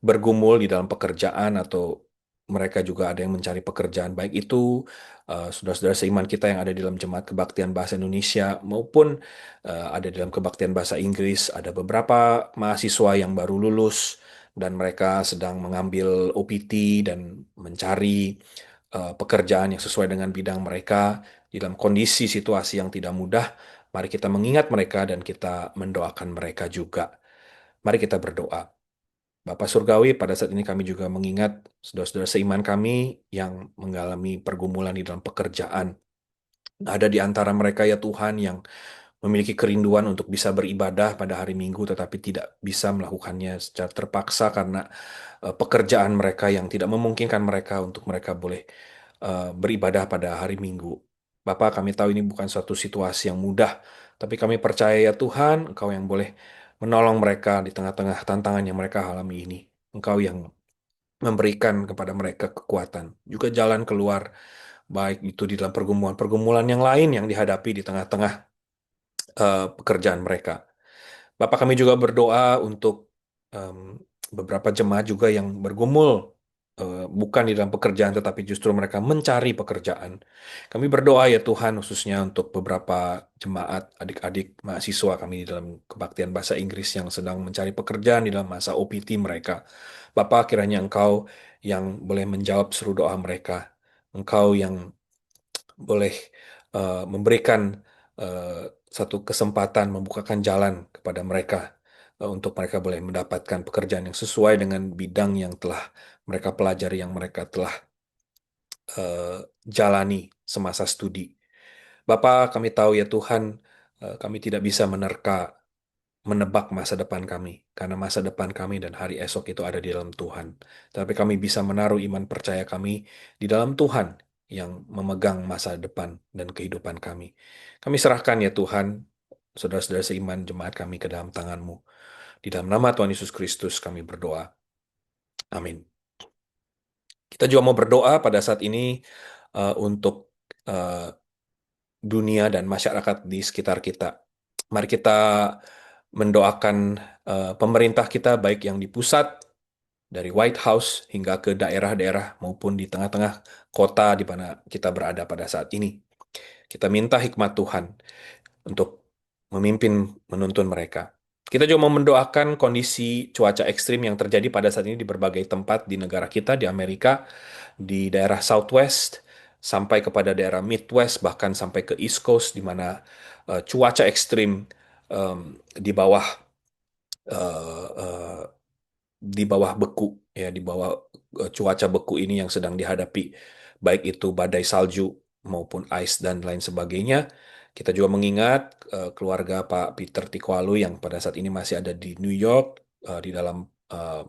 bergumul di dalam pekerjaan atau mereka juga ada yang mencari pekerjaan, baik itu saudara-saudara seiman kita yang ada di dalam Jemaat Kebaktian Bahasa Indonesia maupun ada di dalam Kebaktian Bahasa Inggris. Ada beberapa mahasiswa yang baru lulus dan mereka sedang mengambil OPT dan mencari pekerjaan yang sesuai dengan bidang mereka di dalam kondisi situasi yang tidak mudah. Mari kita mengingat mereka dan kita mendoakan mereka juga. Mari kita berdoa. Bapak Surgawi, pada saat ini kami juga mengingat saudara-saudara seiman kami yang mengalami pergumulan di dalam pekerjaan. Ada di antara mereka ya Tuhan yang memiliki kerinduan untuk bisa beribadah pada hari Minggu, tetapi tidak bisa melakukannya secara terpaksa karena pekerjaan mereka yang tidak memungkinkan mereka untuk mereka boleh beribadah pada hari Minggu. Bapak, kami tahu ini bukan suatu situasi yang mudah, tapi kami percaya ya Tuhan, Engkau yang boleh menolong mereka di tengah-tengah tantangan yang mereka alami ini. Engkau yang memberikan kepada mereka kekuatan, juga jalan keluar, baik itu di dalam pergumulan-pergumulan yang lain yang dihadapi di tengah-tengah pekerjaan mereka. Bapak, kami juga berdoa untuk em, beberapa jemaat juga yang bergumul bukan di dalam pekerjaan tetapi justru mereka mencari pekerjaan. Kami berdoa ya Tuhan khususnya untuk beberapa jemaat adik-adik mahasiswa kami di dalam kebaktian bahasa Inggris yang sedang mencari pekerjaan di dalam masa OPT mereka. Bapak, kiranya Engkau yang boleh menjawab seru doa mereka. Engkau yang boleh memberikan eh, satu kesempatan membukakan jalan kepada mereka untuk mereka boleh mendapatkan pekerjaan yang sesuai dengan bidang yang telah mereka pelajari, yang mereka telah eh, jalani semasa studi. Bapak, kami tahu ya Tuhan, kami tidak bisa menebak masa depan kami, karena masa depan kami dan hari esok itu ada di dalam Tuhan. Tapi kami bisa menaruh iman percaya kami di dalam Tuhan yang memegang masa depan dan kehidupan kami. Kami serahkan ya Tuhan, saudara-saudara seiman jemaat kami ke dalam tangan-Mu. Di dalam nama Tuhan Yesus Kristus kami berdoa. Amin. Kita juga mau berdoa pada saat ini untuk eh, dunia dan masyarakat di sekitar kita. Mari kita mendoakan pemerintah kita baik yang di pusat, dari White House hingga ke daerah-daerah maupun di tengah-tengah kota di mana kita berada pada saat ini. Kita minta hikmat Tuhan untuk memimpin menuntun mereka. Kita juga mau mendoakan kondisi cuaca ekstrim yang terjadi pada saat ini di berbagai tempat di negara kita, di Amerika, di daerah Southwest, sampai kepada daerah Midwest, bahkan sampai ke East Coast, di mana cuaca ekstrim di bawah eh, eh, di bawah beku, ya, di bawah cuaca beku ini yang sedang dihadapi, baik itu badai salju maupun ice dan lain sebagainya. Kita juga mengingat keluarga Pak Peter Tikwalu yang pada saat ini masih ada di New York di dalam eh,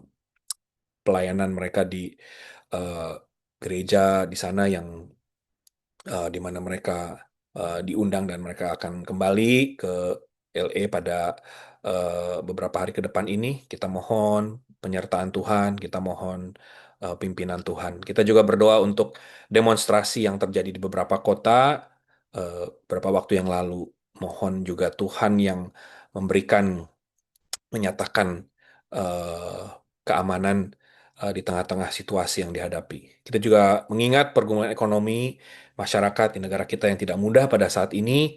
pelayanan mereka di eh, gereja di sana yang di mana mereka diundang dan mereka akan kembali ke LA pada beberapa hari ke depan ini. Kita mohon penyertaan Tuhan, kita mohon pimpinan Tuhan. Kita juga berdoa untuk demonstrasi yang terjadi di beberapa kota beberapa waktu yang lalu. Mohon juga Tuhan yang memberikan menyatakan eh, keamanan di tengah-tengah situasi yang dihadapi. Kita juga mengingat pergumulan ekonomi masyarakat di negara kita yang tidak mudah pada saat ini.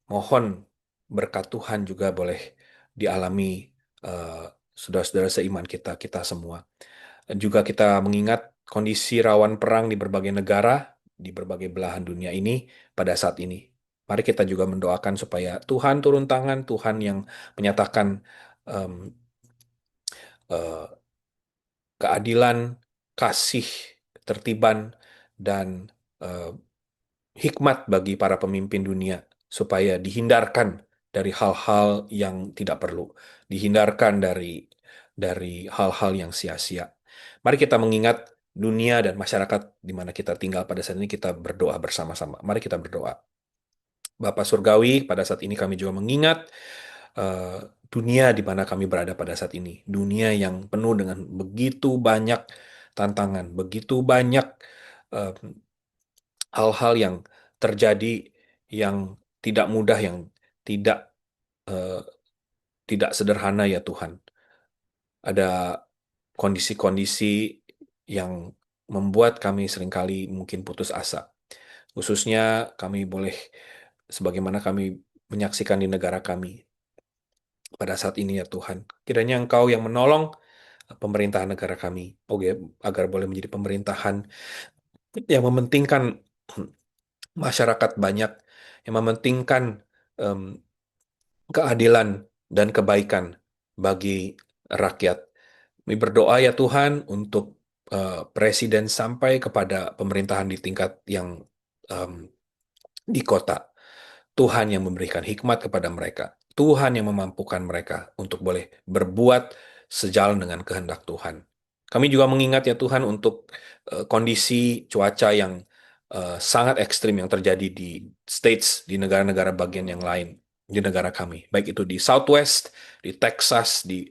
Mohon berkat Tuhan juga boleh dialami eh, saudara-saudara seiman kita, kita semua. Dan juga kita mengingat kondisi rawan perang di berbagai negara, di berbagai belahan dunia ini pada saat ini. Mari kita juga mendoakan supaya Tuhan turun tangan, Tuhan yang menyatakan em, eh, keadilan, kasih, ketertiban, dan eh, hikmat bagi para pemimpin dunia supaya dihindarkan dari hal-hal yang tidak perlu, dihindarkan dari hal-hal yang sia-sia. Mari kita mengingat dunia dan masyarakat di mana kita tinggal pada saat ini, kita berdoa bersama-sama. Mari kita berdoa. Bapak Surgawi, pada saat ini kami juga mengingat eh, dunia di mana kami berada pada saat ini. Dunia yang penuh dengan begitu banyak tantangan, begitu banyak eh, hal-hal yang terjadi yang tidak mudah, yang tidak eh, tidak sederhana ya Tuhan. Ada kondisi-kondisi yang membuat kami seringkali mungkin putus asa. Khususnya kami boleh, sebagaimana kami menyaksikan di negara kami pada saat ini ya Tuhan. Kiranya Engkau yang menolong pemerintahan negara kami, oke, agar boleh menjadi pemerintahan yang mementingkan masyarakat banyak, yang mementingkan em, keadilan dan kebaikan bagi rakyat. Kami berdoa ya Tuhan untuk presiden sampai kepada pemerintahan di tingkat yang em, di kota. Tuhan yang memberikan hikmat kepada mereka. Tuhan yang memampukan mereka untuk boleh berbuat sejalan dengan kehendak Tuhan. Kami juga mengingat ya Tuhan untuk kondisi cuaca yang sangat ekstrim yang terjadi di States, di negara-negara bagian yang lain, di negara kami. Baik itu di Southwest, di Texas, di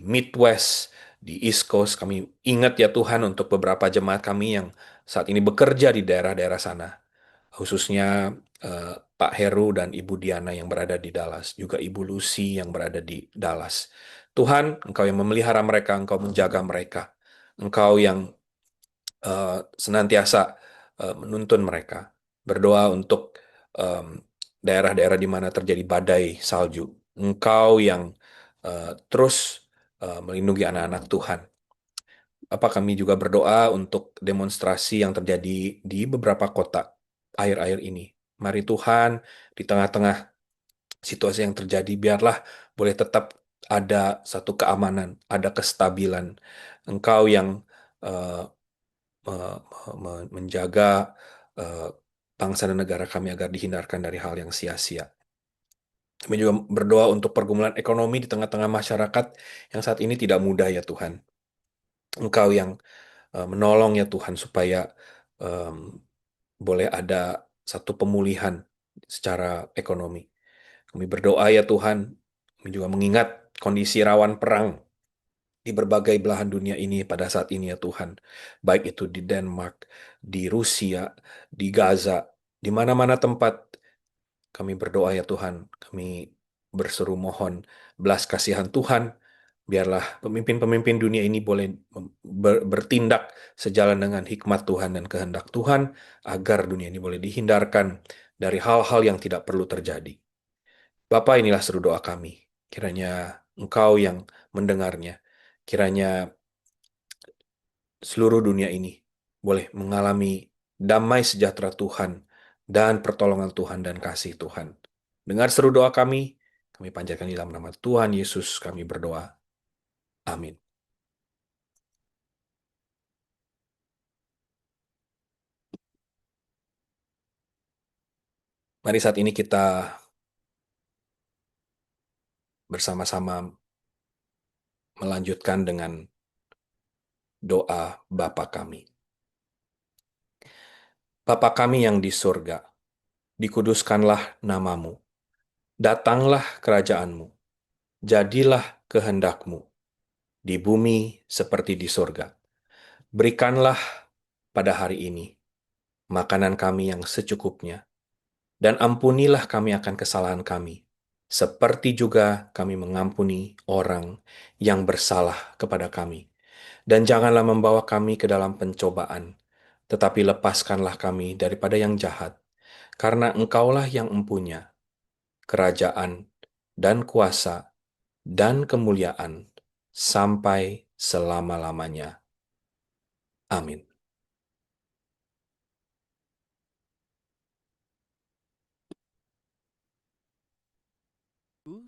Midwest, di East Coast. Kami ingat ya Tuhan untuk beberapa jemaat kami yang saat ini bekerja di daerah-daerah sana. Khususnya Pak Heru dan Ibu Diana yang berada di Dallas, juga Ibu Lucy yang berada di Dallas. Tuhan, Engkau yang memelihara mereka, Engkau menjaga mereka. Engkau yang senantiasa menuntun mereka. Berdoa untuk daerah-daerah di mana terjadi badai salju. Engkau yang terus melindungi anak-anak Tuhan. Kami juga berdoa untuk demonstrasi yang terjadi di beberapa kota akhir-akhir ini. Mari Tuhan, di tengah-tengah situasi yang terjadi, biarlah boleh tetap ada satu keamanan, ada kestabilan. Engkau yang eh, menjaga bangsa dan negara kami agar dihindarkan dari hal yang sia-sia. Kami juga berdoa untuk pergumulan ekonomi di tengah-tengah masyarakat yang saat ini tidak mudah ya Tuhan. Engkau yang menolong ya Tuhan supaya boleh ada satu pemulihan secara ekonomi. Kami berdoa ya Tuhan, kami juga mengingat kondisi rawan perang di berbagai belahan dunia ini pada saat ini ya Tuhan. Baik itu di Denmark, di Rusia, di Gaza, di mana-mana tempat kami berdoa ya Tuhan. Kami berseru mohon belas kasihan Tuhan. Biarlah pemimpin-pemimpin dunia ini boleh bertindak sejalan dengan hikmat Tuhan dan kehendak Tuhan agar dunia ini boleh dihindarkan dari hal-hal yang tidak perlu terjadi. Bapa, inilah seru doa kami. Kiranya Engkau yang mendengarnya. Kiranya seluruh dunia ini boleh mengalami damai sejahtera Tuhan dan pertolongan Tuhan dan kasih Tuhan. Dengar seru doa kami panjatkan di dalam nama Tuhan Yesus kami berdoa. Amin. Mari saat ini kita bersama-sama melanjutkan dengan doa Bapa kami. Bapa kami yang di surga, dikuduskanlah namamu. Datanglah kerajaanmu. Jadilah kehendakmu di bumi seperti di surga. Berikanlah pada hari ini makanan kami yang secukupnya, dan ampunilah kami akan kesalahan kami, seperti juga kami mengampuni orang yang bersalah kepada kami. Dan janganlah membawa kami ke dalam pencobaan, tetapi lepaskanlah kami daripada yang jahat, karena Engkaulah yang empunya kerajaan dan kuasa dan kemuliaan sampai selama-lamanya. Amin.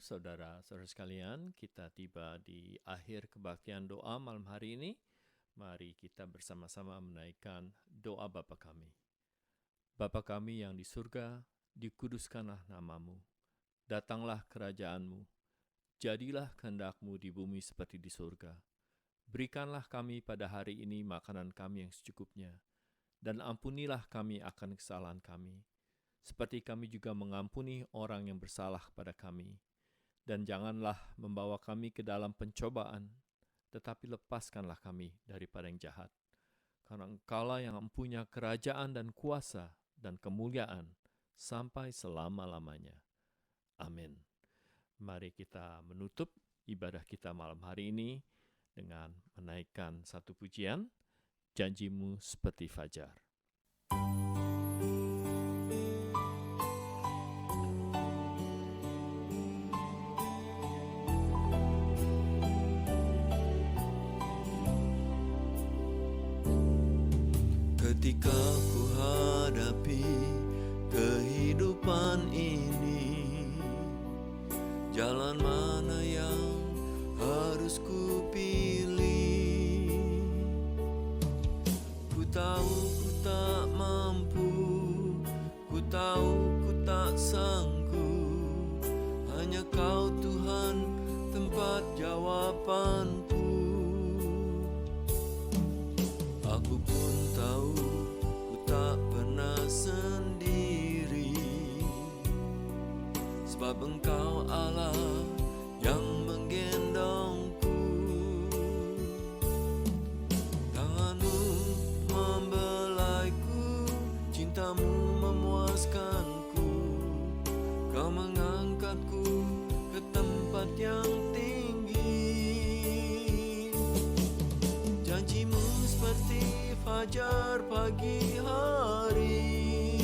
Saudara-saudara sekalian, kita tiba di akhir kebaktian doa malam hari ini. Mari kita bersama-sama menaikkan doa Bapa kami. Bapa kami yang di surga, dikuduskanlah namamu. Datanglah kerajaanmu. Jadilah kehendak-Mu di bumi seperti di surga. Berikanlah kami pada hari ini makanan kami yang secukupnya, dan ampunilah kami akan kesalahan kami, seperti kami juga mengampuni orang yang bersalah pada kami. Dan janganlah membawa kami ke dalam pencobaan, tetapi lepaskanlah kami daripada yang jahat. Karena Engkaulah yang mempunyai kerajaan dan kuasa dan kemuliaan sampai selama-lamanya. Amin. Mari kita menutup ibadah kita malam hari ini dengan menaikkan satu pujian, Janjimu Seperti Fajar. Ketika ku hadapi kehidupan ini, jalan mana yang harus ku pilih? Ku tahu ku tak mampu, ku tahu ku tak tak sanggup, hanya Kau Tuhan tempat jawabanku. Aku pun tahu ku tak pernah sendiri, sebab Engkau Allah yang menggendongku. Tangan-Mu membelaiku, cinta-Mu memuaskanku. Kau mengangkatku ke tempat yang tinggi. Janji-Mu seperti fajar pagi hari,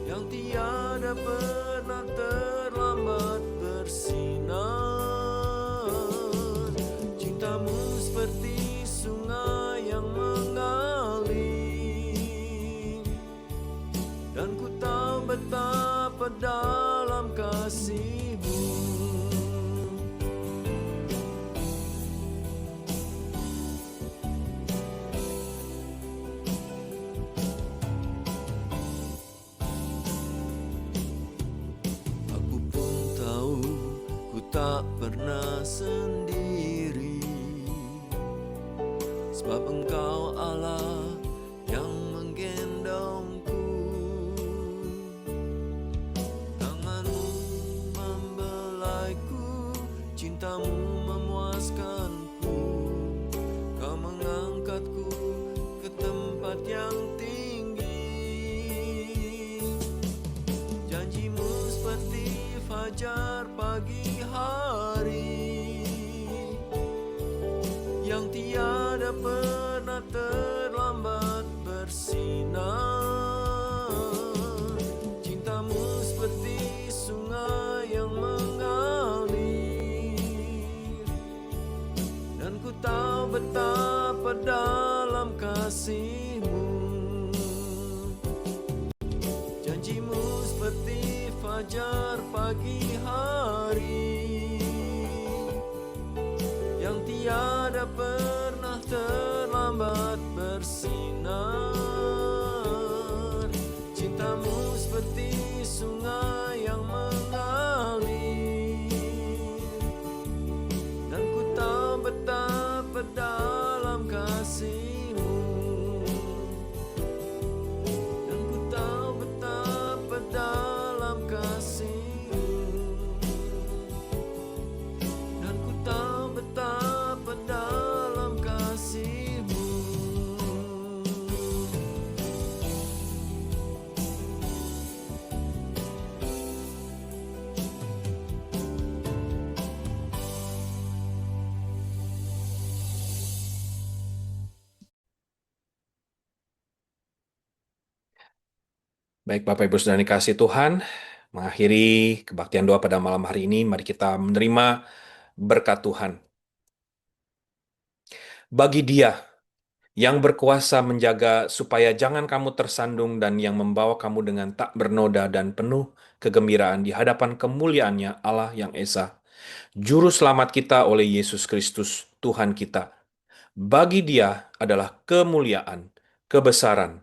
yang tiada pernah terlambat bersinar. Cinta-Mu seperti sungai yang mengalir, dan ku tahu betapa dalam kasih-Mu. Aku pun tahu ku tak pernah sendiri, sebab Engkau Allah yang menggendongku. Tangan-Mu membelaiku, cinta-Mu memuaskanku. Kau mengangkatku ke tempat yang tinggi. Janji-Mu seperti fajar pagi hari, yang tiada pernah terlambat bersinar. Cinta-Mu seperti sungai yang mengalir, dan ku tahu betapa dalam kasih-Mu. Janji-Mu seperti fajar pagi hari, yang tiada pernah terlambat bersinar. Cinta-Mu seperti sungai yang mengalir, dan ku tahu betapa dalam kasih-Mu. Dan ku tahu betapa dalam kasih-Mu. Dan ku tahu betapa dalam kasih-Mu. Baik, Bapak Ibu Saudara yang dikasihi Tuhan, mengakhiri kebaktian doa pada malam hari ini, mari kita menerima berkat Tuhan. Bagi Dia yang berkuasa menjaga supaya jangan kamu tersandung dan yang membawa kamu dengan tak bernoda dan penuh kegembiraan di hadapan kemuliaannya Allah yang Esa, Juru Selamat kita oleh Yesus Kristus, Tuhan kita. Bagi Dia adalah kemuliaan, kebesaran,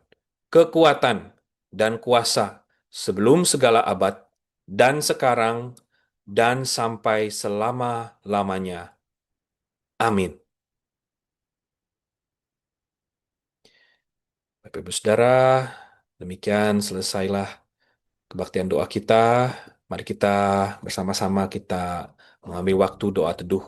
kekuatan, dan kuasa sebelum segala abad, dan sekarang, dan sampai selama-lamanya. Amin. Bapak Ibu Saudara, demikian selesailah kebaktian doa kita. Mari kita bersama-sama kita mengambil waktu doa teduh.